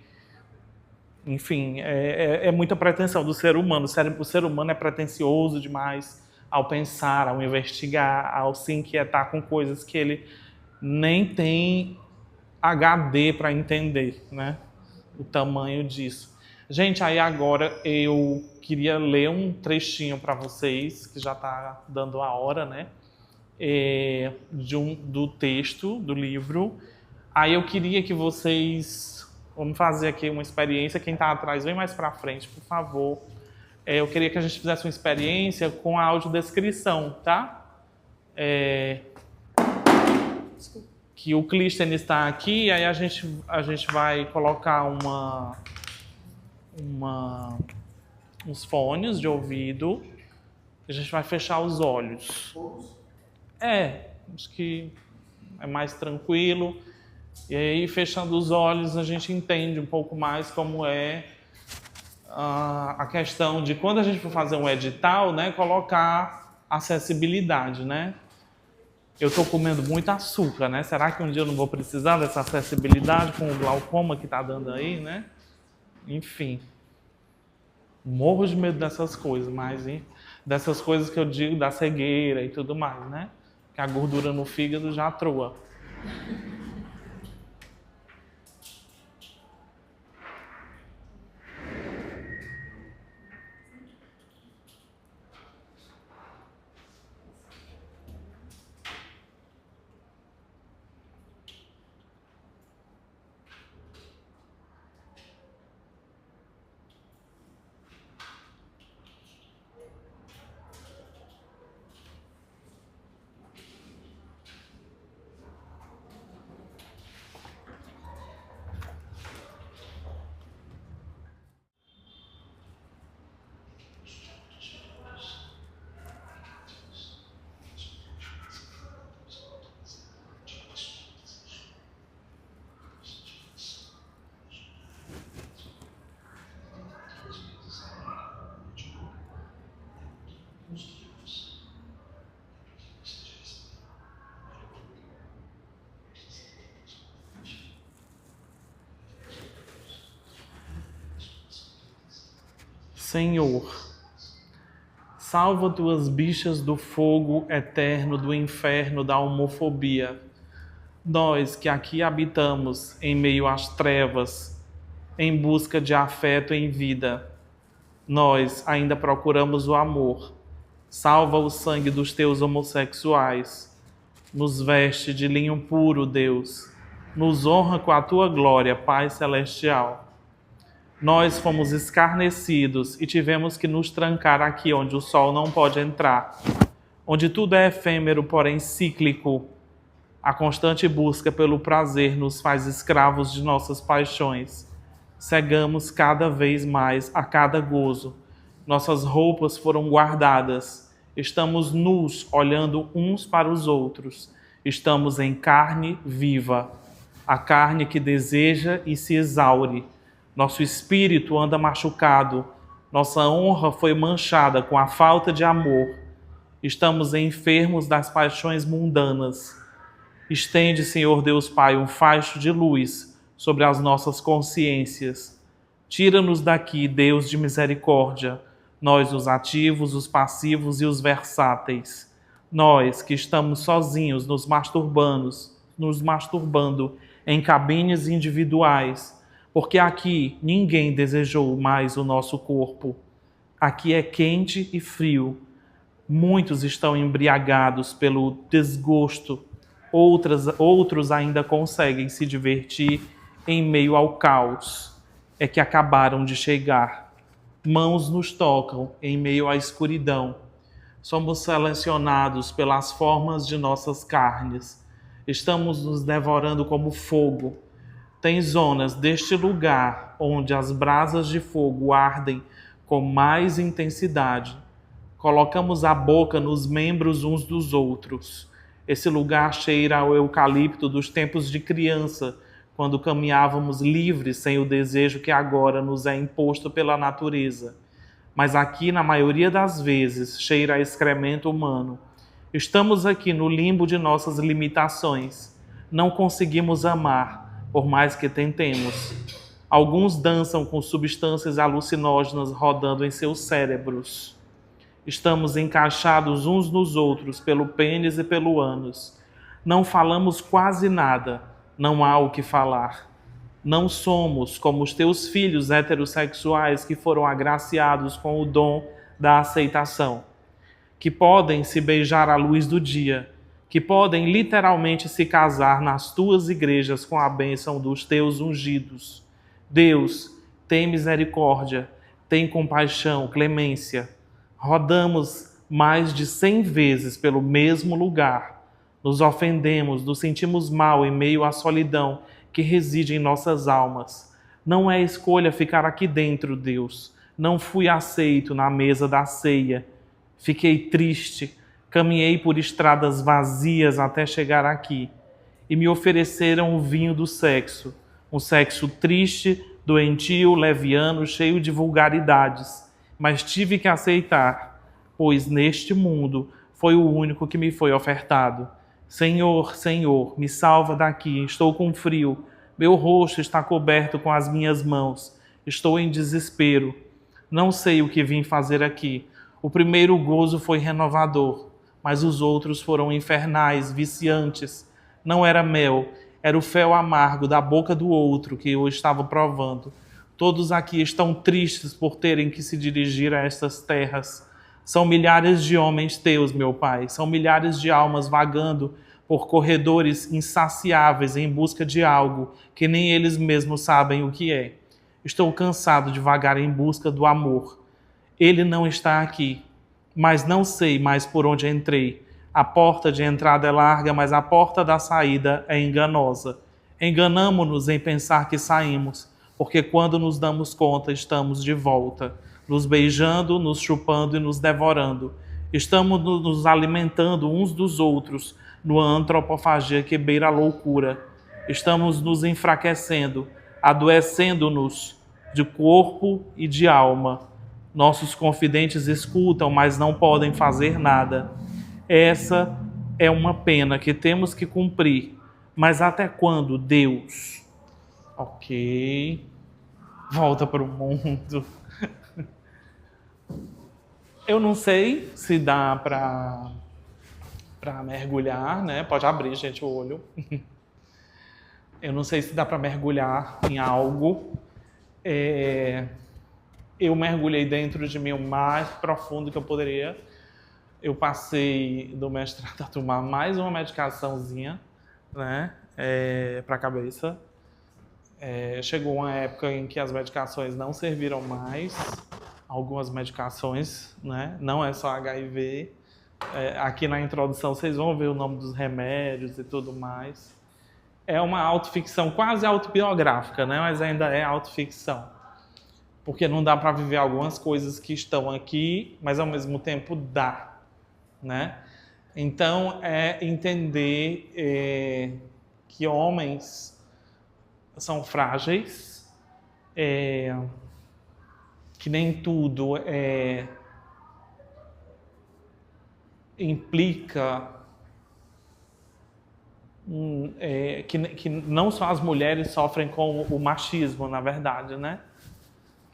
Enfim, é muita pretensão do ser humano. O ser humano é pretensioso demais ao pensar, ao investigar, ao se inquietar com coisas que ele nem tem HD para entender, né? O tamanho disso. Gente, aí agora eu queria ler um trechinho para vocês, que já está dando a hora, né? Do texto, do livro. Aí eu queria que vocês... Vamos fazer aqui uma experiência. Quem está atrás, vem mais para frente, por favor. Eu queria que a gente fizesse uma experiência com a audiodescrição, tá? Que o Clístenes está aqui, aí a gente vai colocar uns fones de ouvido, a gente vai fechar os olhos. Acho que é mais tranquilo. E aí, fechando os olhos, a gente entende um pouco mais como é a questão de quando a gente for fazer um edital, né, colocar acessibilidade, né? Eu estou comendo muito açúcar, né? Será que um dia eu não vou precisar dessa acessibilidade com o glaucoma que está dando aí, né? Enfim, morro de medo dessas coisas, mas dessas coisas que eu digo da cegueira e tudo mais, né? Que a gordura no fígado já atroa. Senhor, salva tuas bichas do fogo eterno, do inferno, da homofobia. Nós que aqui habitamos em meio às trevas, em busca de afeto em vida, nós ainda procuramos o amor. Salva o sangue dos teus homossexuais. Nos veste de linho puro, Deus. Nos honra com a tua glória, Pai Celestial. Nós fomos escarnecidos e tivemos que nos trancar aqui onde o sol não pode entrar, onde tudo é efêmero, porém cíclico. A constante busca pelo prazer nos faz escravos de nossas paixões. Cegamos cada vez mais a cada gozo. Nossas roupas foram guardadas. Estamos nus, olhando uns para os outros. Estamos em carne viva, a carne que deseja e se exaure. Nosso espírito anda machucado, nossa honra foi manchada com a falta de amor. Estamos enfermos das paixões mundanas. Estende, Senhor Deus Pai, um faixo de luz sobre as nossas consciências. Tira-nos daqui, Deus de misericórdia, nós os ativos, os passivos e os versáteis. Nós que estamos sozinhos nos masturbando em cabines individuais, porque aqui ninguém desejou mais o nosso corpo. Aqui é quente e frio. Muitos estão embriagados pelo desgosto. Outros ainda conseguem se divertir em meio ao caos. É que acabaram de chegar. Mãos nos tocam em meio à escuridão. Somos selecionados pelas formas de nossas carnes. Estamos nos devorando como fogo. Tem zonas deste lugar onde as brasas de fogo ardem com mais intensidade. Colocamos a boca nos membros uns dos outros. Esse lugar cheira ao eucalipto dos tempos de criança, quando caminhávamos livres sem o desejo que agora nos é imposto pela natureza. Mas aqui, na maioria das vezes, cheira a excremento humano. Estamos aqui no limbo de nossas limitações. Não conseguimos amar, por mais que tentemos. Alguns dançam com substâncias alucinógenas rodando em seus cérebros. Estamos encaixados uns nos outros pelo pênis e pelo ânus. Não falamos quase nada, não há o que falar. Não somos como os teus filhos heterossexuais que foram agraciados com o dom da aceitação, que podem se beijar à luz do dia, que podem literalmente se casar nas tuas igrejas com a bênção dos teus ungidos. Deus, tem misericórdia, tem compaixão, clemência. Rodamos mais de 100 vezes pelo mesmo lugar. Nos ofendemos, nos sentimos mal em meio à solidão que reside em nossas almas. Não é escolha ficar aqui dentro, Deus. Não fui aceito na mesa da ceia. Fiquei triste. Caminhei por estradas vazias até chegar aqui e me ofereceram o vinho do sexo, um sexo triste, doentio, leviano, cheio de vulgaridades, mas tive que aceitar, pois neste mundo foi o único que me foi ofertado. Senhor, Senhor, me salva daqui, estou com frio, meu rosto está coberto com as minhas mãos, estou em desespero, não sei o que vim fazer aqui. O primeiro gozo foi renovador, mas os outros foram infernais, viciantes. Não era mel, era o fel amargo da boca do outro que eu estava provando. Todos aqui estão tristes por terem que se dirigir a estas terras. São milhares de homens teus, meu Pai, são milhares de almas vagando por corredores insaciáveis em busca de algo que nem eles mesmos sabem o que é. Estou cansado de vagar em busca do amor. Ele não está aqui, mas não sei mais por onde entrei. A porta de entrada é larga, mas a porta da saída é enganosa. Enganamo-nos em pensar que saímos, porque quando nos damos conta, estamos de volta, nos beijando, nos chupando e nos devorando. Estamos nos alimentando uns dos outros, numa antropofagia que beira a loucura. Estamos nos enfraquecendo, adoecendo-nos de corpo e de alma. Nossos confidentes escutam, mas não podem fazer nada. Essa é uma pena que temos que cumprir. Mas até quando, Deus? Ok. Volta para o mundo. Eu não sei se dá para mergulhar, né? Pode abrir, gente, o olho. Eu não sei se dá para mergulhar em algo. Eu mergulhei dentro de mim o mais profundo que eu poderia. Eu passei do mestrado a tomar mais uma medicaçãozinha, né, para a cabeça. Chegou uma época em que as medicações não serviram mais. Algumas medicações, né, não é só HIV. Aqui na introdução vocês vão ver o nome dos remédios e tudo mais. É uma autoficção quase autobiográfica, né, mas ainda é autoficção. Porque não dá para viver algumas coisas que estão aqui, mas ao mesmo tempo dá, né? Então, é entender que homens são frágeis, que nem tudo implica que não só as mulheres sofrem com o machismo, na verdade, né?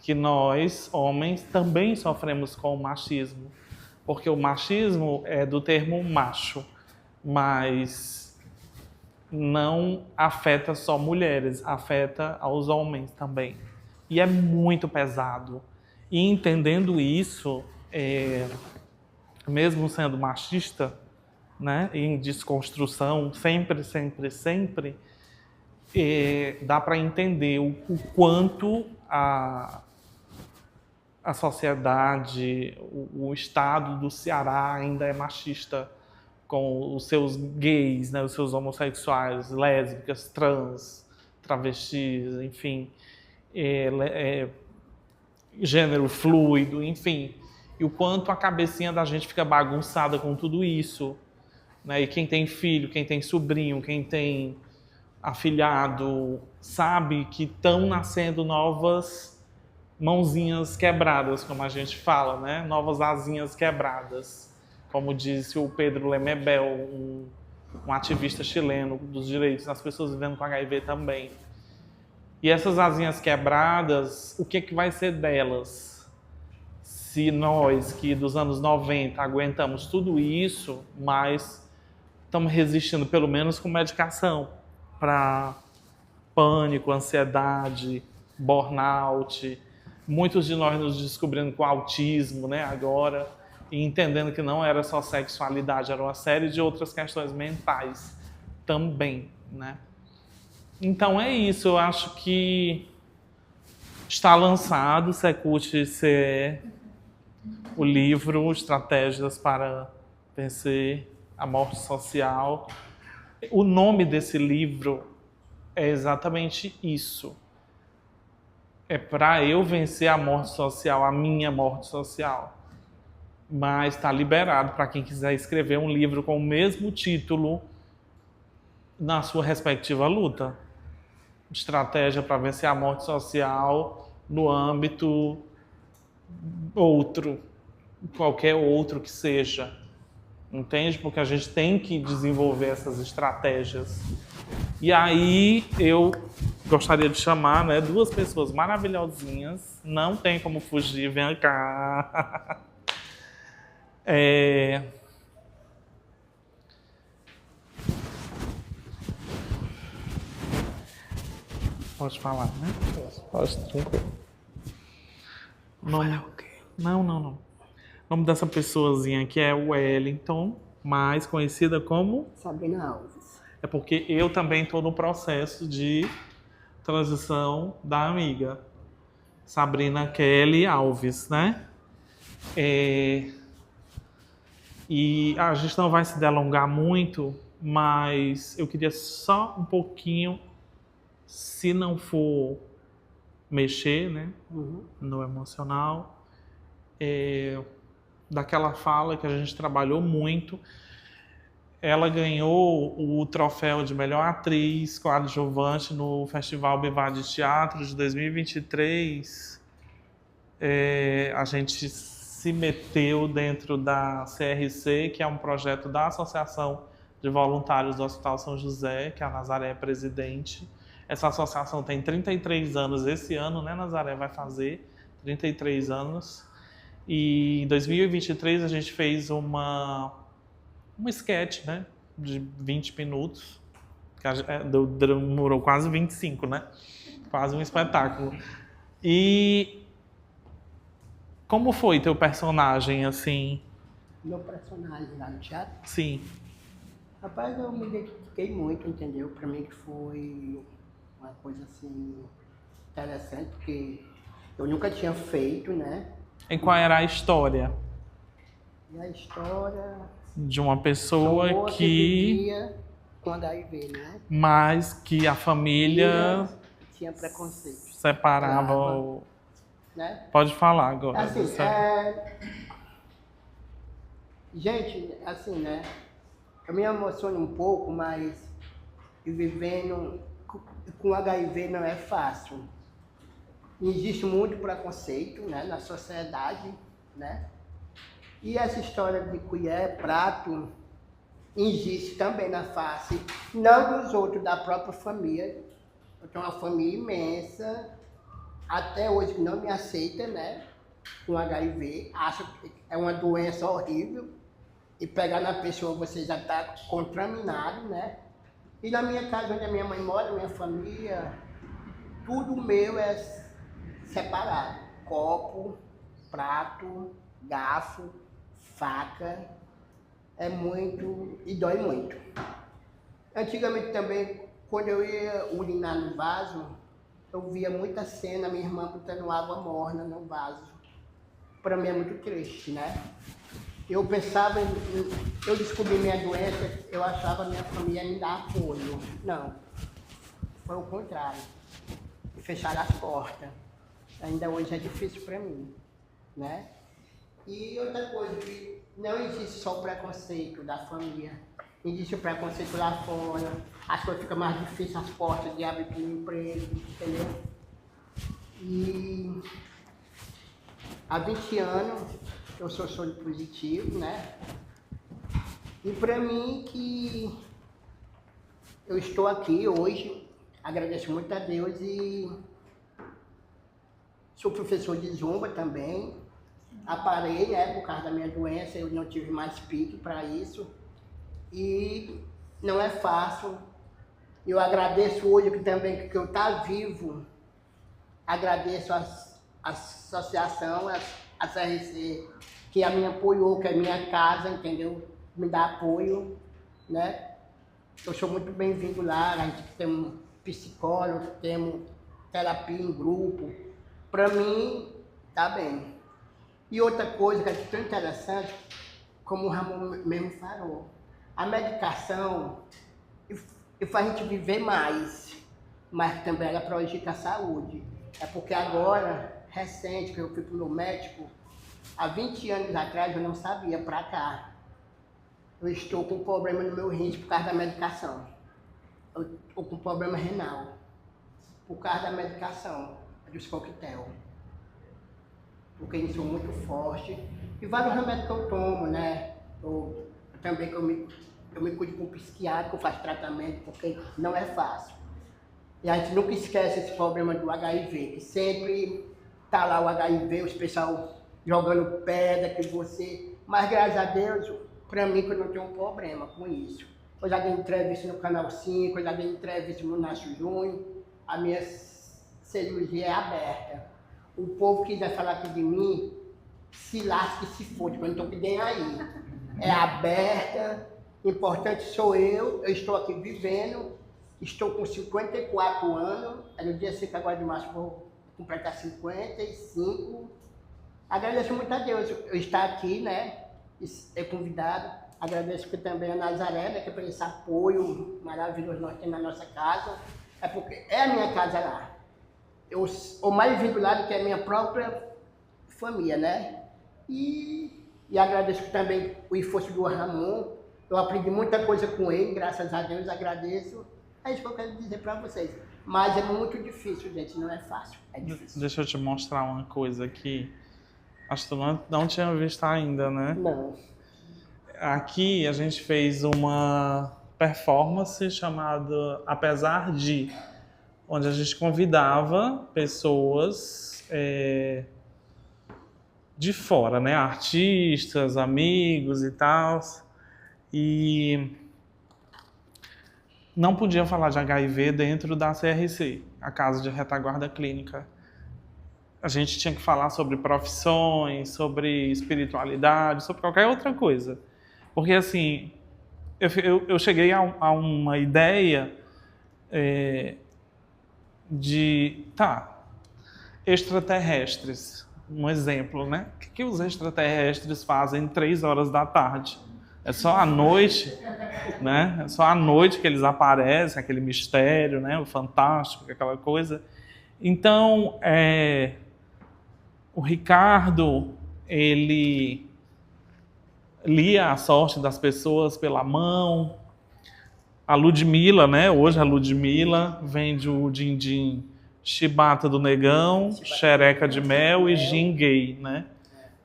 Que nós, homens, também sofremos com o machismo. Porque o machismo é do termo macho, mas não afeta só mulheres, afeta aos homens também. E é muito pesado. E entendendo isso, mesmo sendo machista, né, em desconstrução, sempre, dá para entender o quanto a sociedade, o estado do Ceará ainda é machista com os seus gays, né, os seus homossexuais, lésbicas, trans, travestis, enfim, gênero fluido, enfim. E o quanto a cabecinha da gente fica bagunçada com tudo isso. Né? E quem tem filho, quem tem sobrinho, quem tem afilhado, sabe que estão nascendo novas mãozinhas quebradas, como a gente fala, né? Novas asinhas quebradas. Como disse o Pedro Lemebel, um ativista chileno dos direitos das pessoas vivendo com HIV também. E essas asinhas quebradas, o que vai ser delas? Se nós, que dos anos 90 aguentamos tudo isso, mas estamos resistindo pelo menos com medicação para pânico, ansiedade, burnout, muitos de nós nos descobrindo com autismo, né, agora, e entendendo que não era só sexualidade, era uma série de outras questões mentais também, né? Então é isso, eu acho que está lançado Secult-CE, o livro Estratégias para Vencer a Morte Social. O nome desse livro é exatamente isso. É para eu vencer a morte social, a minha morte social. Mas está liberado para quem quiser escrever um livro com o mesmo título na sua respectiva luta. Estratégia para vencer a morte social no âmbito outro, qualquer outro que seja. Entende? Porque a gente tem que desenvolver essas estratégias. E aí eu gostaria de chamar, né, duas pessoas maravilhosinhas. Não tem como fugir, vem cá. Pode falar, né? Pode, tranquilo. Não. O nome dessa pessoazinha aqui é Wellington, mais conhecida como Sabrina Alves. É porque eu também estou no processo de transição da amiga Sabrina Kelly Alves, né? E a gente não vai se delongar muito, mas eu queria só um pouquinho, se não for mexer, né, no emocional, daquela fala que a gente trabalhou muito. Ela ganhou o troféu de melhor atriz coadjuvante no Festival Bivar de Teatro de 2023. A gente se meteu dentro da CRC, que é um projeto da Associação de Voluntários do Hospital São José, que a Nazaré é presidente. Essa associação tem 33 anos esse ano, né, Nazaré? Vai fazer 33 anos. E em 2023 a gente fez um sketch, né, de 20 minutos, que demorou quase 25, né? Quase um espetáculo. E como foi teu personagem, assim? Meu personagem lá no teatro? Sim. Rapaz, eu me identifiquei muito, entendeu? Pra mim que foi uma coisa assim interessante, porque eu nunca tinha feito, né? E qual era a história? E a história de uma pessoa que vivia com HIV, né? Mas que a família tinha preconceito. Separava. Né? Pode falar agora. Assim, gente, assim, né? Eu me emociono um pouco, mas vivendo com HIV não é fácil. Existe muito preconceito, né, na sociedade, né? E essa história de colher, prato, existe também na face, não dos outros, da própria família. Eu tenho uma família imensa, até hoje que não me aceita, né, com HIV, acha que é uma doença horrível, e pegar na pessoa você já está contaminado, né? E na minha casa, onde a minha mãe mora, minha família, tudo meu é separado. Copo, prato, garfo, faca, é muito e dói muito. Antigamente também, quando eu ia urinar no vaso, eu via muita cena, minha irmã botando água morna no vaso. Para mim é muito triste, né? Eu pensava, eu descobri minha doença, eu achava que minha família ia me dar apoio. Não, foi o contrário. Fecharam as portas. Ainda hoje é difícil para mim, né? E outra coisa, que não existe só o preconceito da família. Existe o preconceito lá fora, as coisas ficam mais difíceis, as portas de abrir para o emprego, entendeu? E há 20 anos eu sou soro positivo, né? E para mim que eu estou aqui hoje, agradeço muito a Deus e sou professor de zumba também. Aparei, né, por causa da minha doença, eu não tive mais pique para isso. E não é fácil. Eu agradeço hoje que também que eu estou vivo. Agradeço a associação, a CRC, que me apoiou, que é minha casa, entendeu? Me dá apoio, né? Eu sou muito bem-vindo lá, a gente tem um psicólogo, temos terapia em grupo. Para mim, tá bem. E outra coisa que é tão interessante, como o Ramon mesmo falou, a medicação faz a gente viver mais, mas também ela prejudica a saúde. É porque agora, recente, que eu fui para o meu médico, há 20 anos atrás eu não sabia para cá. Eu estou com problema no meu rins por causa da medicação. Eu estou com problema renal por causa da medicação, dos coquetel. Porque eu sou muito forte. E vários remédios que eu tomo, né? Eu também que eu me cuido com um psiquiatra, que eu faço tratamento, porque não é fácil. E a gente nunca esquece esse problema do HIV, que sempre tá lá o HIV, os pessoal jogando pedra, que você... Mas graças a Deus, para mim, que eu não tenho um problema com isso. Eu já dei entrevista no Canal 5, eu já dei entrevista no Nasce Junho, a minha cirurgia é aberta. O povo que quiser falar aqui de mim, se lasque e se fode, porque eu não estou nem aí. É aberta, importante sou eu estou aqui vivendo, estou com 54 anos, no dia 5 agora de março vou completar 55. Agradeço muito a Deus eu estar aqui, né, é convidado. Agradeço também a Nazaré, né, que é por esse apoio maravilhoso que nós temos na nossa casa. É porque é a minha casa lá. O mais vinculado que é a minha própria família, né? E agradeço também o esforço do Ramon. Eu aprendi muita coisa com ele, graças a Deus, agradeço. É isso que eu quero dizer para vocês. Mas é muito difícil, gente, não é fácil. É difícil. Deixa eu te mostrar uma coisa aqui. Acho que tu não tinha visto ainda, né? Não. Aqui a gente fez uma performance chamada Apesar de, onde a gente convidava pessoas de fora, né? Artistas, amigos e tal. E não podia falar de HIV dentro da CRC, a Casa de Retaguarda Clínica. A gente tinha que falar sobre profissões, sobre espiritualidade, sobre qualquer outra coisa. Porque, assim, eu cheguei a uma ideia de, extraterrestres, um exemplo, né? O que os extraterrestres fazem 3 horas da tarde? É só à noite, né? É só à noite que eles aparecem, aquele mistério, né? O fantástico, aquela coisa. Então, o Ricardo, ele lia a sorte das pessoas pela mão. A Ludmilla, né? Hoje a Ludmilla vende o din-din chibata do negão, xereca de mel e gin gay, né?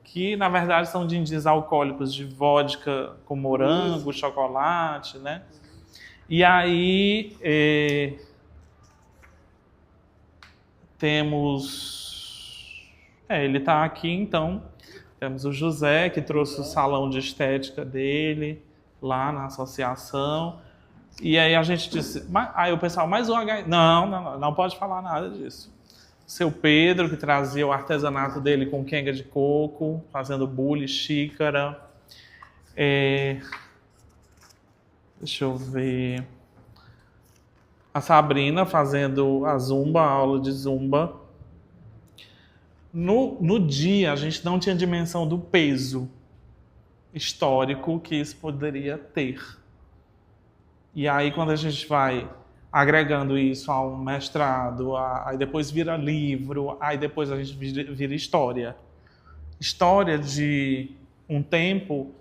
Que, na verdade, são din-dins alcoólicos de vodka com morango, chocolate, né? E aí temos... ele está aqui, então. Temos o José, que trouxe o salão de estética dele lá na associação. E aí a gente disse, aí o pessoal, mas o HIV... Não pode falar nada disso. Seu Pedro, que trazia o artesanato dele com quenga de coco, fazendo bule, xícara. Deixa eu ver... A Sabrina fazendo a zumba, a aula de zumba. No dia, a gente não tinha dimensão do peso histórico que isso poderia ter. E aí, quando a gente vai agregando isso a um mestrado, aí depois vira livro, aí depois a gente vira história. História de um tempo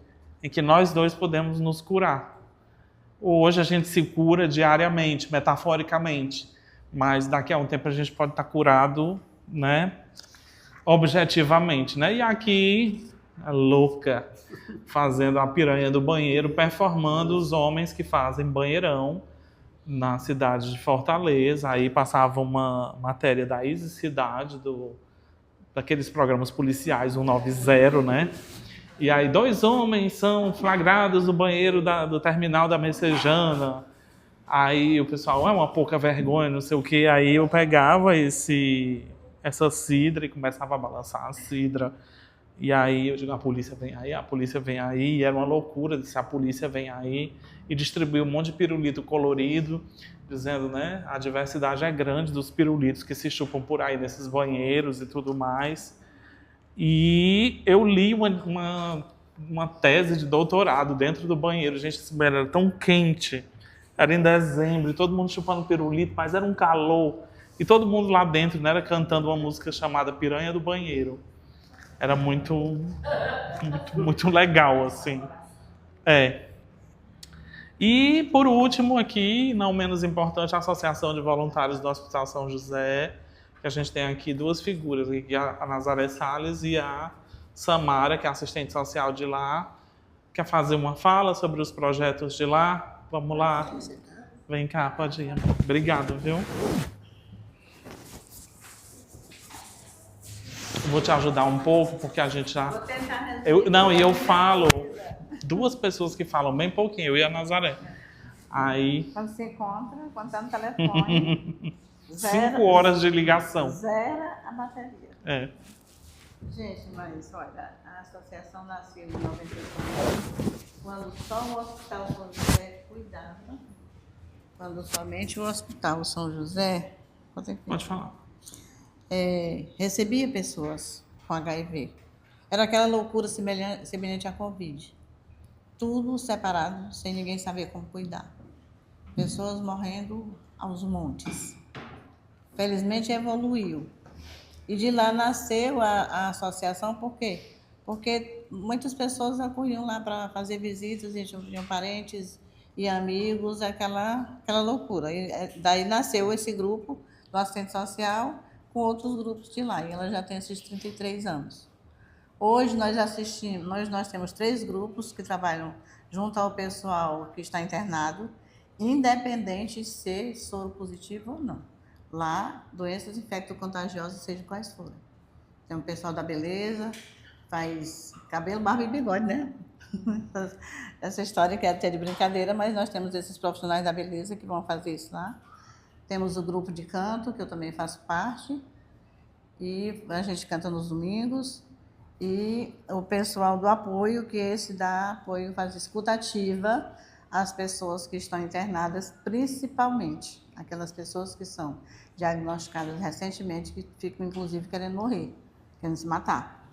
em que nós dois podemos nos curar. Hoje a gente se cura diariamente, metaforicamente, mas daqui a um tempo a gente pode estar curado, né, objetivamente, né? E aqui, a louca, fazendo a piranha do banheiro, performando os homens que fazem banheirão na cidade de Fortaleza. Aí passava uma matéria da Isis Cidade, daqueles programas policiais 190, né? E aí 2 homens são flagrados no banheiro do terminal da Messejana. Aí o pessoal, é uma pouca vergonha, não sei o quê. Aí eu pegava essa cidra e começava a balançar a cidra. E aí eu digo, a polícia vem aí. E era uma loucura, disse, a polícia vem aí. E distribuiu um monte de pirulito colorido, dizendo, né, a diversidade é grande dos pirulitos que se chupam por aí nesses banheiros e tudo mais. E eu li uma tese de doutorado dentro do banheiro. Gente, esse banheiro era tão quente. Era em dezembro, e todo mundo chupando pirulito, mas era um calor. E todo mundo lá dentro, né, era cantando uma música chamada Piranha do Banheiro. Era muito legal, assim. E, por último, aqui, não menos importante, a Associação de Voluntários do Hospital São José, que a gente tem aqui 2 figuras, a Nazaré Salles e a Samara, que é assistente social de lá. Quer fazer uma fala sobre os projetos de lá? Vamos lá. Vem cá, pode ir. Obrigado, viu? Vou te ajudar um pouco, porque a gente já... Vou tentar eu falo... 2 pessoas que falam bem pouquinho, eu e a Nazaré. Aí... Quando se encontra, quando tá no telefone... 5 horas de ligação. Zera a bateria. Gente, mas olha, a associação nasceu em 94, quando só o Hospital São José cuidava. Quando somente o Hospital São José... Pode falar. Recebia pessoas com HIV. Era aquela loucura semelhante à Covid. Tudo separado, sem ninguém saber como cuidar. Pessoas morrendo aos montes. Felizmente evoluiu. E de lá nasceu a associação, por quê? Porque muitas pessoas acudiam lá para fazer visitas, e tinham parentes e amigos, aquela loucura. E daí nasceu esse grupo do assistente social com outros grupos de lá, e ela já tem esses 33 anos. Hoje nós temos 3 grupos que trabalham junto ao pessoal que está internado, independente de ser soro positivo ou não. Lá, doenças infecto-contagiosas, seja quais forem. Tem o pessoal da beleza, faz cabelo, barba e bigode, né? Essa história que é até de brincadeira, mas nós temos esses profissionais da beleza que vão fazer isso lá. Temos o grupo de canto, que eu também faço parte, e a gente canta nos domingos. E o pessoal do apoio, que esse dá apoio, faz escuta ativa às pessoas que estão internadas, principalmente aquelas pessoas que são diagnosticadas recentemente, que ficam, inclusive, querendo morrer, querendo se matar.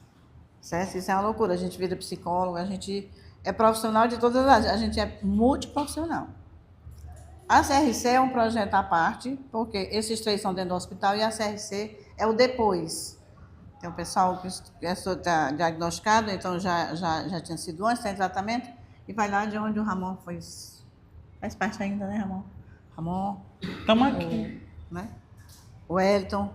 Certo? Isso é uma loucura. A gente vira psicólogo, a gente é profissional de todas as áreas, a gente é multiprofissional. A CRC é um projeto à parte, porque esses 3 são dentro do hospital e a CRC é o depois. Tem um pessoal que está diagnosticado, então já tinha sido antes, tem tratamento, e vai lá de onde o Ramon faz parte ainda, né, Ramon? Ramon. Estamos aqui. Né? O Wellington,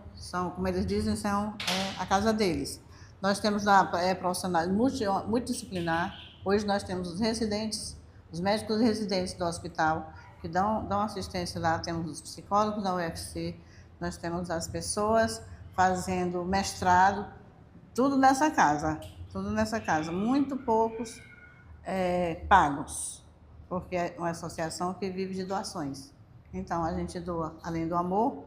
como eles dizem, são a casa deles. Nós temos lá profissionais multidisciplinar. Hoje nós temos os residentes, os médicos residentes do hospital, que dão assistência lá. Temos os psicólogos da UFC, nós temos as pessoas fazendo mestrado, tudo nessa casa. Muito poucos pagos. porque é uma associação que vive de doações. Então, a gente doa, além do amor,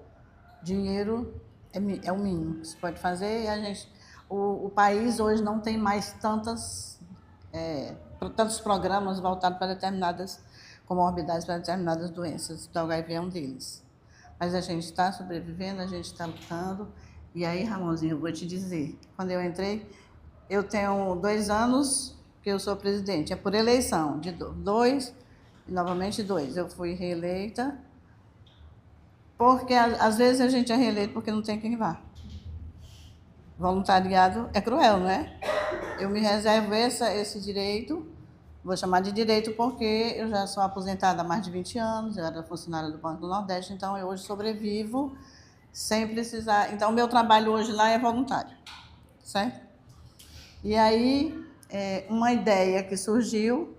dinheiro é o mínimo que se pode fazer. E o país hoje não tem mais tantos programas voltados para determinadas comorbidades, para determinadas doenças. O HIV é um deles. Mas a gente está sobrevivendo, a gente está lutando. E aí, Ramonzinho, eu vou te dizer, quando eu entrei, eu tenho 2 anos que eu sou presidente, é por eleição, de 2 e novamente 2. Eu fui reeleita, porque às vezes a gente é reeleito porque não tem quem vá. Voluntariado é cruel, não é? Eu me reservo esse direito, vou chamar de direito porque eu já sou aposentada há mais de 20 anos, eu era funcionária do Banco do Nordeste, então eu hoje sobrevivo sem precisar. Então, o meu trabalho hoje lá é voluntário, certo? E aí, uma ideia que surgiu,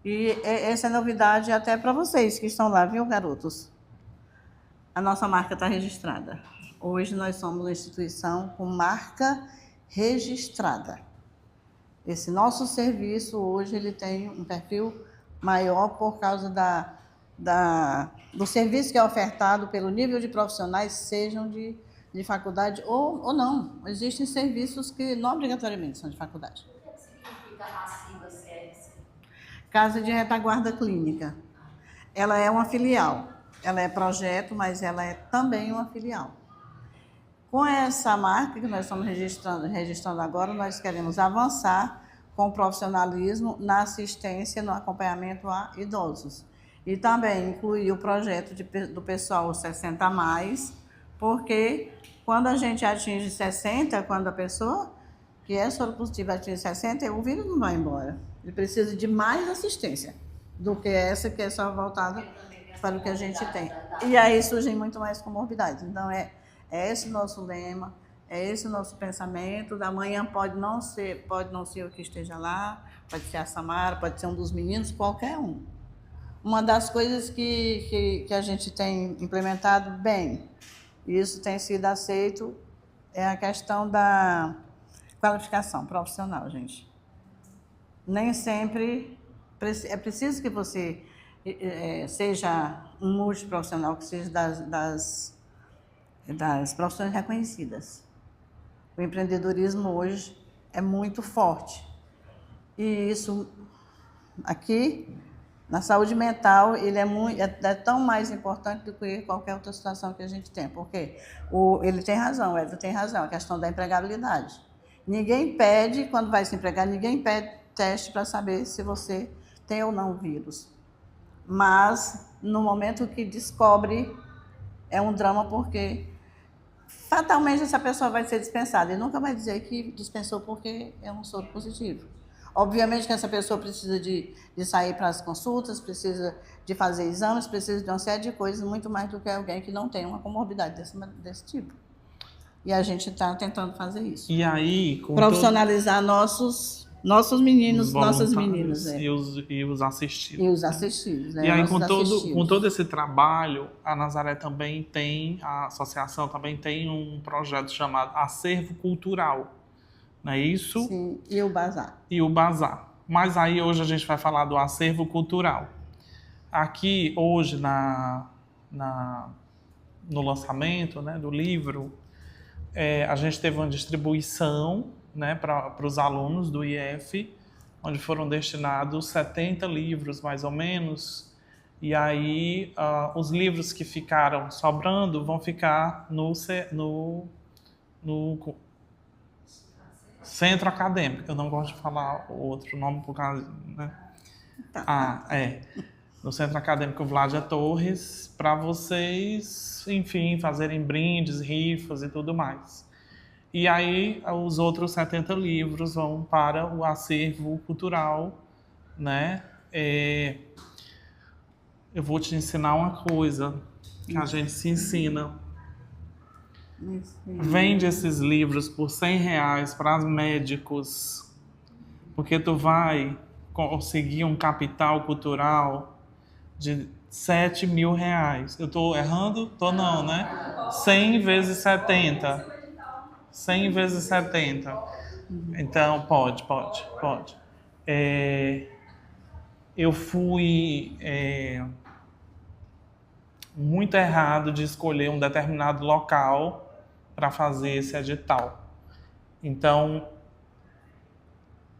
e essa é novidade até para vocês que estão lá, viu, garotos? A nossa marca está registrada. Hoje nós somos uma instituição com marca registrada. Esse nosso serviço hoje ele tem um perfil maior por causa do serviço que é ofertado pelo nível de profissionais, sejam de faculdade ou não. Existem serviços que não obrigatoriamente são de faculdade. O que significa a sigla CRC? Casa de Retaguarda Clínica. Ela é uma filial. Ela é projeto, mas ela é também uma filial. Com essa marca que nós estamos registrando agora, nós queremos avançar com o profissionalismo na assistência, no acompanhamento a idosos. E também incluir o projeto do pessoal 60 a mais, porque quando a gente atinge 60, quando a pessoa que é soropositiva atinge 60, o vírus não vai embora. Ele precisa de mais assistência do que essa, que é só voltada para o que a gente tem. E aí surgem muito mais comorbidades. Então, é esse o nosso lema, é esse o nosso pensamento. Da manhã pode não ser eu que esteja lá, pode ser a Samara, pode ser um dos meninos, qualquer um. Uma das coisas que a gente tem implementado bem, e isso tem sido aceito, é a questão da qualificação profissional, gente. Nem sempre é preciso que você seja um multiprofissional, que seja das profissões reconhecidas. O empreendedorismo hoje é muito forte. E isso aqui, na saúde mental, ele é tão mais importante do que qualquer outra situação que a gente tem. Porque ele tem razão, o Edson tem razão, a questão da empregabilidade. Ninguém pede, quando vai se empregar, ninguém pede teste para saber se você tem ou não o vírus. Mas, no momento que descobre, é um drama, porque fatalmente essa pessoa vai ser dispensada. E nunca vai dizer que dispensou porque é um soro positivo. Obviamente que essa pessoa precisa de sair para as consultas, precisa de fazer exames, precisa de uma série de coisas, muito mais do que alguém que não tem uma comorbidade desse tipo. E a gente está tentando fazer isso. E aí, profissionalizar nossos meninos, nossas meninas. E os assistidos. E os assistidos. E aí, com todo esse trabalho, a Nazaré também tem, a associação também tem um projeto chamado Acervo Cultural. Não é isso? Sim, e o Bazar. E o Bazar. Mas aí hoje a gente vai falar do Acervo Cultural. Aqui, hoje, no lançamento, né, do livro, a gente teve uma distribuição, né, para os alunos do IF, onde foram destinados 70 livros, mais ou menos. E aí, os livros que ficaram sobrando vão ficar no Centro Acadêmico. Eu não gosto de falar o outro nome por causa, né? No Centro Acadêmico Vládia Torres, para vocês, enfim, fazerem brindes, rifas e tudo mais. E aí, os outros 70 livros vão para o acervo cultural, né? Eu vou te ensinar uma coisa que a gente se ensina. Vende esses livros por R$100 para médicos, porque tu vai conseguir um capital cultural de R$7 mil. Eu estou errando? Tô não, né? 100 vezes 70. 100 vezes 70. Então, pode. eu fui muito errado de escolher um determinado local para fazer esse edital. Então,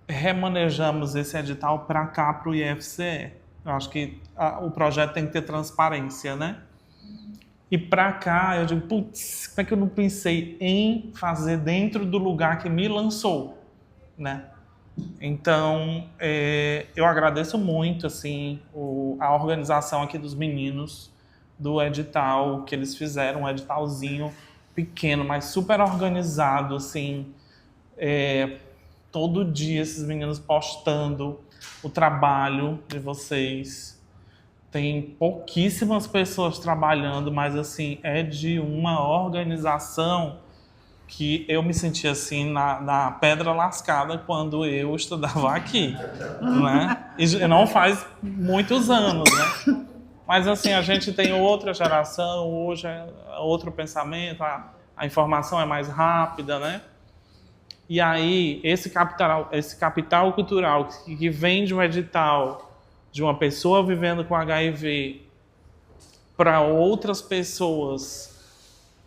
remanejamos esse edital para cá, para o IFCE. Eu acho que o projeto tem que ter transparência, né? E para cá, eu digo, putz, como é que eu não pensei em fazer dentro do lugar que me lançou, né? Então, eu agradeço muito, assim, a organização aqui dos meninos, do edital que eles fizeram, um editalzinho pequeno, mas super organizado, assim, todo dia esses meninos postando o trabalho de vocês. Tem pouquíssimas pessoas trabalhando, mas assim, é de uma organização que eu me senti assim na pedra lascada quando eu estudava aqui, né? E não faz muitos anos, né? Mas assim, a gente tem outra geração, hoje é outro pensamento, a informação é mais rápida, né? E aí, esse capital cultural que vem de um edital de uma pessoa vivendo com HIV para outras pessoas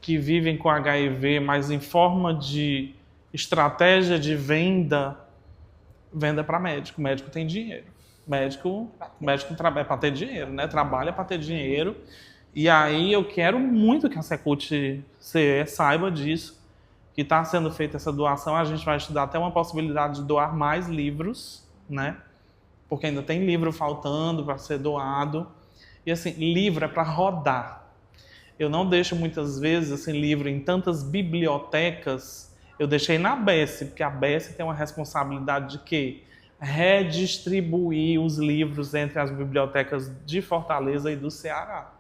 que vivem com HIV, mas em forma de estratégia de venda para médico. Médico tem dinheiro. Médico trabalha para ter dinheiro, né? Trabalha para ter dinheiro. E aí eu quero muito que a Secult-CE saiba disso, que está sendo feita essa doação. A gente vai estudar até uma possibilidade de doar mais livros, né? Porque ainda tem livro faltando para ser doado. E assim, livro é para rodar. Eu não deixo muitas vezes assim, livro em tantas bibliotecas. Eu deixei na BES, porque a BES tem uma responsabilidade de quê? Redistribuir os livros entre as bibliotecas de Fortaleza e do Ceará.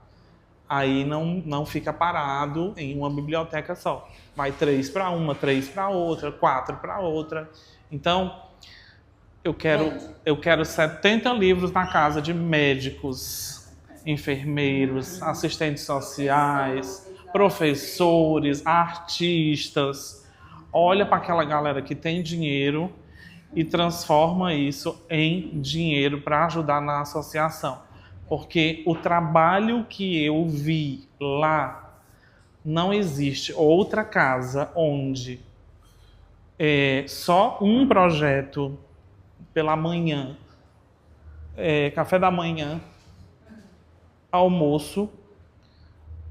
Aí não fica parado em uma biblioteca só. Vai 3 para uma, 3 para outra, 4 para outra. Então, eu quero 70 livros na casa de médicos, enfermeiros, assistentes sociais, professores, artistas. Olha para aquela galera que tem dinheiro e transforma isso em dinheiro para ajudar na associação. Porque o trabalho que eu vi lá, não existe outra casa onde só um projeto pela manhã, café da manhã, almoço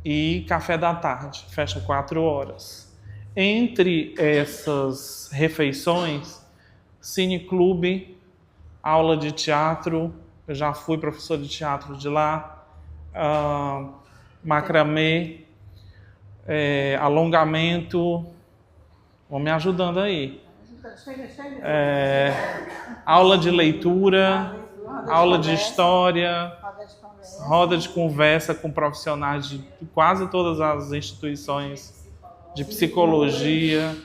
e café da tarde, fecha 4 horas. Entre essas refeições, cineclube, aula de teatro, eu já fui professor de teatro de lá, macramê, alongamento, vão me ajudando aí. Aula de leitura, aula de história, roda de conversa com profissionais de quase todas as instituições de psicologia,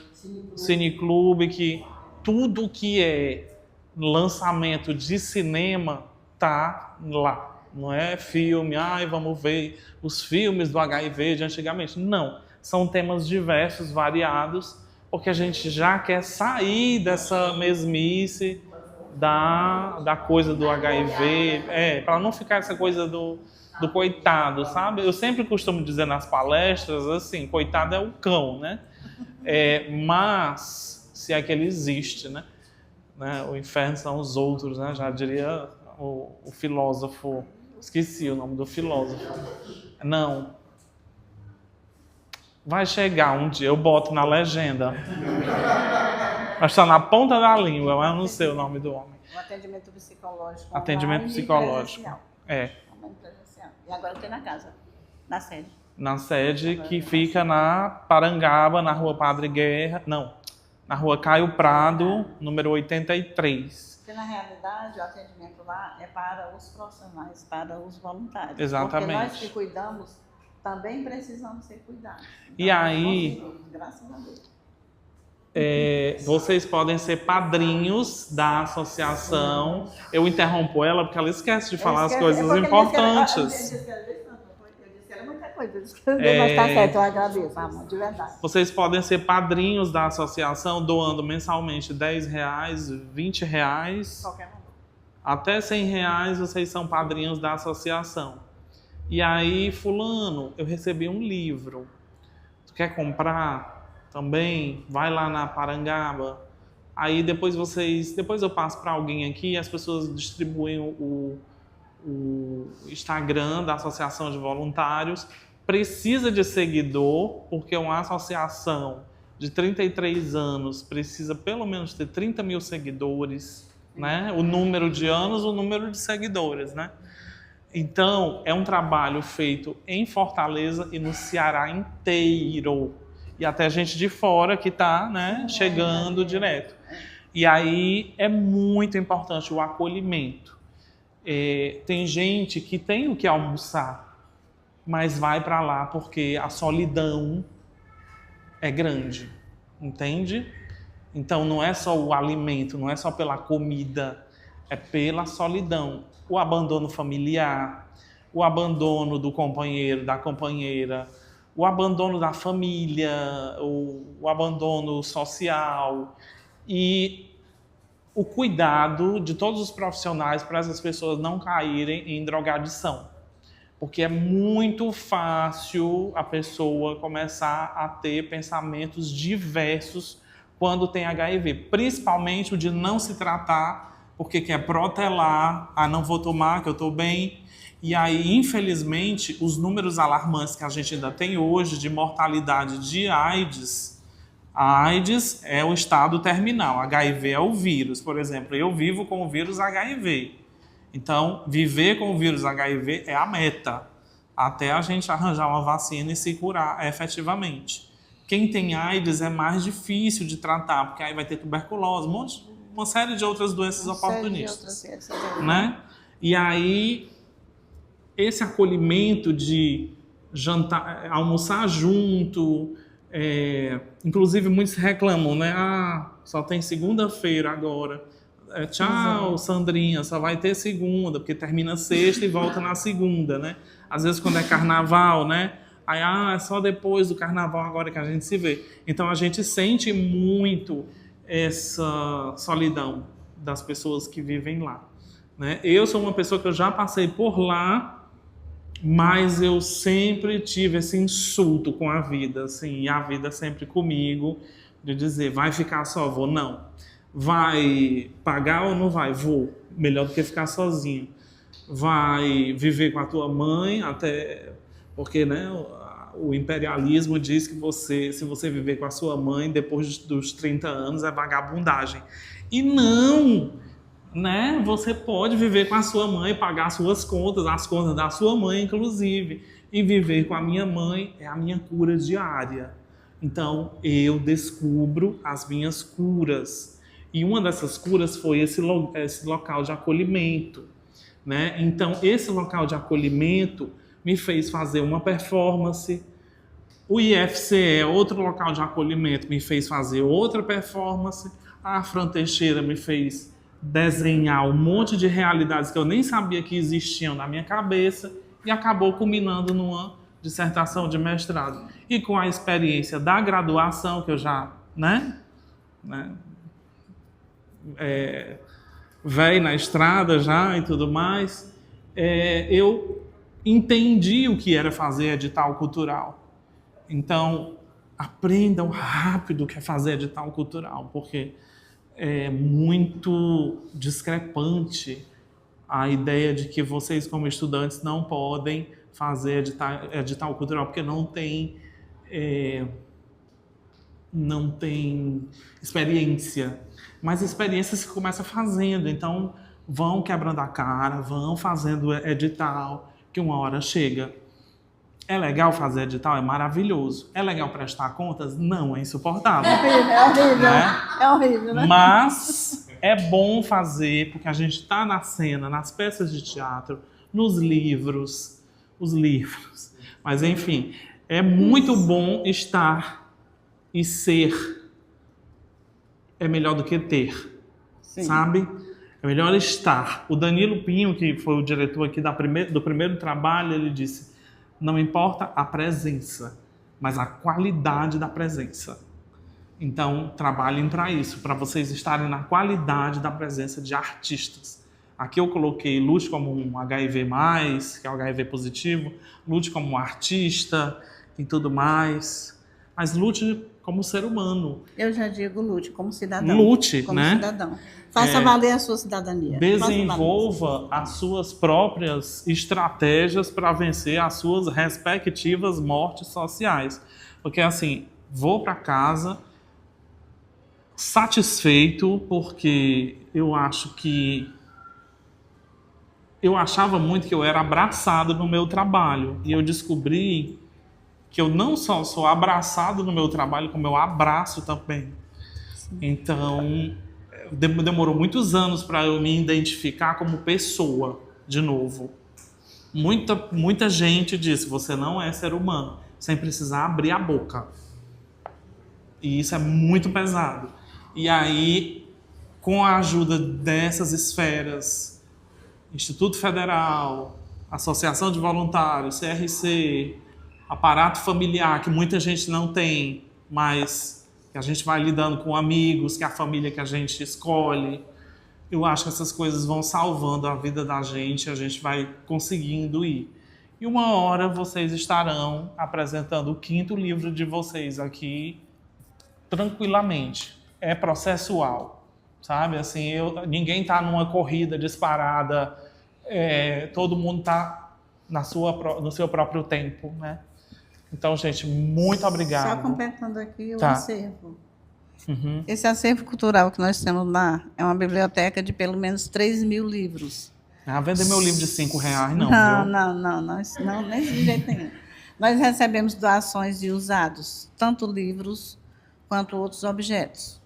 cineclube, que tudo que é lançamento de cinema tá lá. Não é filme, vamos ver os filmes do HIV de antigamente. Não, são temas diversos, variados, porque a gente já quer sair dessa mesmice da coisa do HIV, para não ficar essa coisa do coitado, sabe? Eu sempre costumo dizer nas palestras, assim, coitado é o cão, né? Mas, se é que ele existe, né? O inferno são os outros, né? Já diria o filósofo, esqueci o nome do filósofo. Não. Vai chegar um dia, eu boto na legenda. Mas está na ponta da língua, mas eu não sei o nome do homem. O atendimento psicológico. Atendimento psicológico. E agora tem na casa, na sede. Na sede que fica na Parangaba, na rua Padre Guerra. Não, na rua Caio Prado, número 83. Porque, na realidade, o atendimento lá é para os profissionais, para os voluntários. Exatamente. Porque nós que cuidamos, também precisamos ser cuidados. Então, e aí, graças a Deus. Vocês podem ser padrinhos da associação. Eu interrompo ela porque ela esquece de falar as coisas importantes. Mas tá certo, eu agradeço, amor, de verdade. Vocês podem ser padrinhos da associação doando mensalmente R$10, R$20. Qualquer valor. Até R$100 vocês são padrinhos da associação. E aí, fulano, eu recebi um livro. Tu quer comprar também? Vai lá na Parangaba. Aí depois eu passo para alguém aqui e as pessoas distribuem o Instagram da Associação de Voluntários. Precisa de seguidor, porque uma associação de 33 anos precisa pelo menos ter 30 mil seguidores, né? O número de anos, o número de seguidores, né? Então, é um trabalho feito em Fortaleza e no Ceará inteiro. E até gente de fora que está, né, chegando direto. E aí é muito importante o acolhimento. Tem gente que tem o que almoçar, mas vai para lá porque a solidão é grande, entende? Então não é só o alimento, não é só pela comida, é pela solidão. O abandono familiar, o abandono do companheiro, da companheira, o abandono da família, o abandono social e o cuidado de todos os profissionais para essas pessoas não caírem em drogadição. Porque é muito fácil a pessoa começar a ter pensamentos diversos quando tem HIV, principalmente o de não se tratar, porque quer protelar, não vou tomar, que eu estou bem. E aí, infelizmente, os números alarmantes que a gente ainda tem hoje de mortalidade de AIDS, a AIDS é o estado terminal, HIV é o vírus. Por exemplo, eu vivo com o vírus HIV. Então, viver com o vírus HIV é a meta, até a gente arranjar uma vacina e se curar efetivamente. Quem tem AIDS é mais difícil de tratar, porque aí vai ter tuberculose, uma série de outras doenças oportunistas, né? E aí, esse acolhimento de jantar, almoçar junto, inclusive muitos reclamam, né? Só tem segunda-feira agora. Tchau, Sandrinha, só vai ter segunda, porque termina sexta e volta na segunda, né? Às vezes quando é carnaval, né? Aí, é só depois do carnaval agora que a gente se vê. Então a gente sente muito essa solidão das pessoas que vivem lá, né? Eu sou uma pessoa que eu já passei por lá, mas eu sempre tive esse insulto com a vida, assim, e a vida sempre comigo, de dizer, vai ficar só, vou, não. Vai pagar ou não vai? Vou. Melhor do que ficar sozinho. Vai viver com a tua mãe, até porque, né, o imperialismo diz que se você viver com a sua mãe depois dos 30 anos é vagabundagem. E não, né? Você pode viver com a sua mãe, pagar suas contas, as contas da sua mãe, inclusive. E viver com a minha mãe é a minha cura diária. Então, eu descubro as minhas curas. E uma dessas curas foi esse local de acolhimento, né? Então, esse local de acolhimento me fez fazer uma performance. O IFCE, outro local de acolhimento, me fez fazer outra performance. A Fran Teixeira me fez desenhar um monte de realidades que eu nem sabia que existiam na minha cabeça e acabou culminando numa dissertação de mestrado. E com a experiência da graduação, que eu já, velho na estrada já e tudo mais, eu entendi o que era fazer edital cultural. Então, aprendam rápido o que é fazer edital cultural, porque é muito discrepante a ideia de que vocês, como estudantes, não podem fazer edital cultural, porque não tem experiência. Mas experiência se começa fazendo, então vão quebrando a cara, vão fazendo edital, que uma hora chega. É legal fazer edital? É maravilhoso. É legal prestar contas? Não, é insuportável. É horrível, né? É horrível, né? Mas é bom fazer, porque a gente está na cena, nas peças de teatro, nos livros, Mas, enfim, é muito bom estar e ser. É melhor do que ter, sabe? É melhor estar. O Danilo Pinho, que foi o diretor aqui do primeiro trabalho, ele disse, não importa a presença, mas a qualidade da presença. Então, trabalhem para isso, para vocês estarem na qualidade da presença de artistas, Aqui eu coloquei lute como um HIV+, que é o HIV positivo, lute como um artista e tudo mais, mas lute como ser humano. Eu já digo lute como cidadão. Lute, como né? Cidadão. Faça valer a sua cidadania. Desenvolva as suas próprias estratégias para vencer as suas respectivas mortes sociais. Porque assim, vou para casa satisfeito, porque eu achava muito que eu era abraçado no meu trabalho. E eu descobri que eu não só sou abraçado no meu trabalho, como eu abraço também. Sim. Então, demorou muitos anos para eu me identificar como pessoa, de novo. Muita gente disse, você não é ser humano, sem precisar abrir a boca. E isso é muito pesado. E aí, com a ajuda dessas esferas, Instituto Federal, Associação de Voluntários, CRC, aparato familiar, que muita gente não tem, mas que a gente vai lidando com amigos, que é a família que a gente escolhe. Eu acho que essas coisas vão salvando a vida da gente, a gente vai conseguindo ir. E uma hora vocês estarão apresentando o 5º livro de vocês aqui, tranquilamente. É processual, sabe? Assim, ninguém está numa corrida disparada, todo mundo está no seu próprio tempo, né? Então, gente, muito obrigado. Só completando aqui o Tá. acervo. Uhum. Esse acervo cultural que nós temos lá é uma biblioteca de pelo menos 3.000 livros. Ah, vender meu livro de R$5, não, não, nem de jeito nenhum. Nós recebemos doações de usados, tanto livros quanto outros objetos.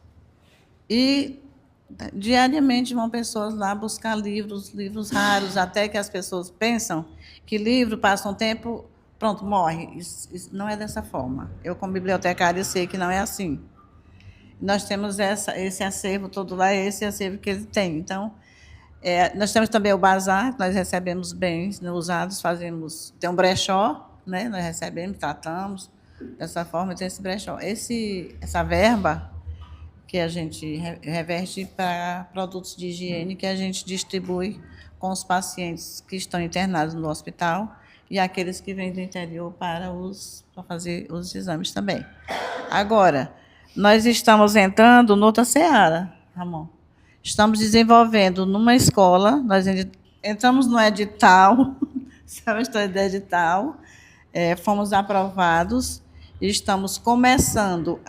E diariamente vão pessoas lá buscar livros raros, até que as pessoas pensam que livro passa um tempo, pronto, morre. Isso não é dessa forma. Eu, como bibliotecária, sei que não é assim. Nós temos esse acervo todo lá, esse acervo que ele tem. Então, nós temos também o bazar, nós recebemos bens usados, tem um brechó, né? Nós recebemos, tratamos dessa forma, tem esse brechó. Essa verba que a gente reverte para produtos de higiene que a gente distribui com os pacientes que estão internados no hospital e aqueles que vêm do interior para fazer os exames também. Agora, nós estamos entrando noutra seara, Ramon. Estamos desenvolvendo numa escola, nós entramos no edital, sabe a história do edital, fomos aprovados e estamos começando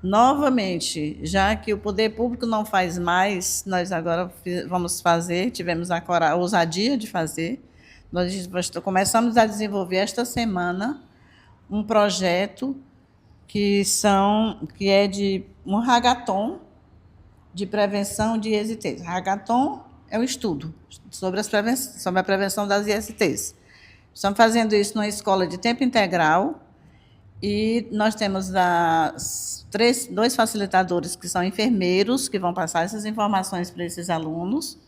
novamente, já que o poder público não faz mais, nós agora vamos fazer, tivemos a ousadia de fazer, nós começamos a desenvolver esta semana um projeto que é de um hackathon de prevenção de ISTs. Hackathon é um estudo sobre a prevenção das ISTs. Estamos fazendo isso numa escola de tempo integral e nós temos dois facilitadores que são enfermeiros, que vão passar essas informações para esses alunos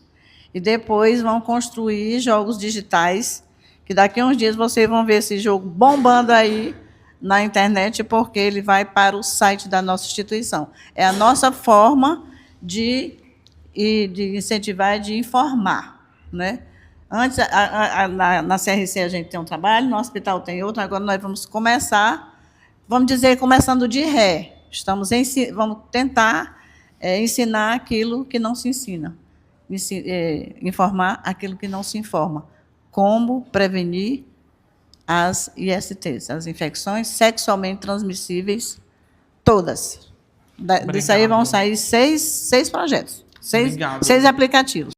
e depois vão construir jogos digitais, que daqui a uns dias vocês vão ver esse jogo bombando aí na internet, porque ele vai para o site da nossa instituição. É a nossa forma de incentivar e de informar, né? Antes, na CRC a gente tem um trabalho, no hospital tem outro, agora nós vamos começar, vamos dizer, começando de ré. Vamos tentar ensinar aquilo que não se ensina, informar aquilo que não se informa. Como prevenir as ISTs, as infecções sexualmente transmissíveis, todas. Disso aí vão sair 6 projetos, 6 aplicativos.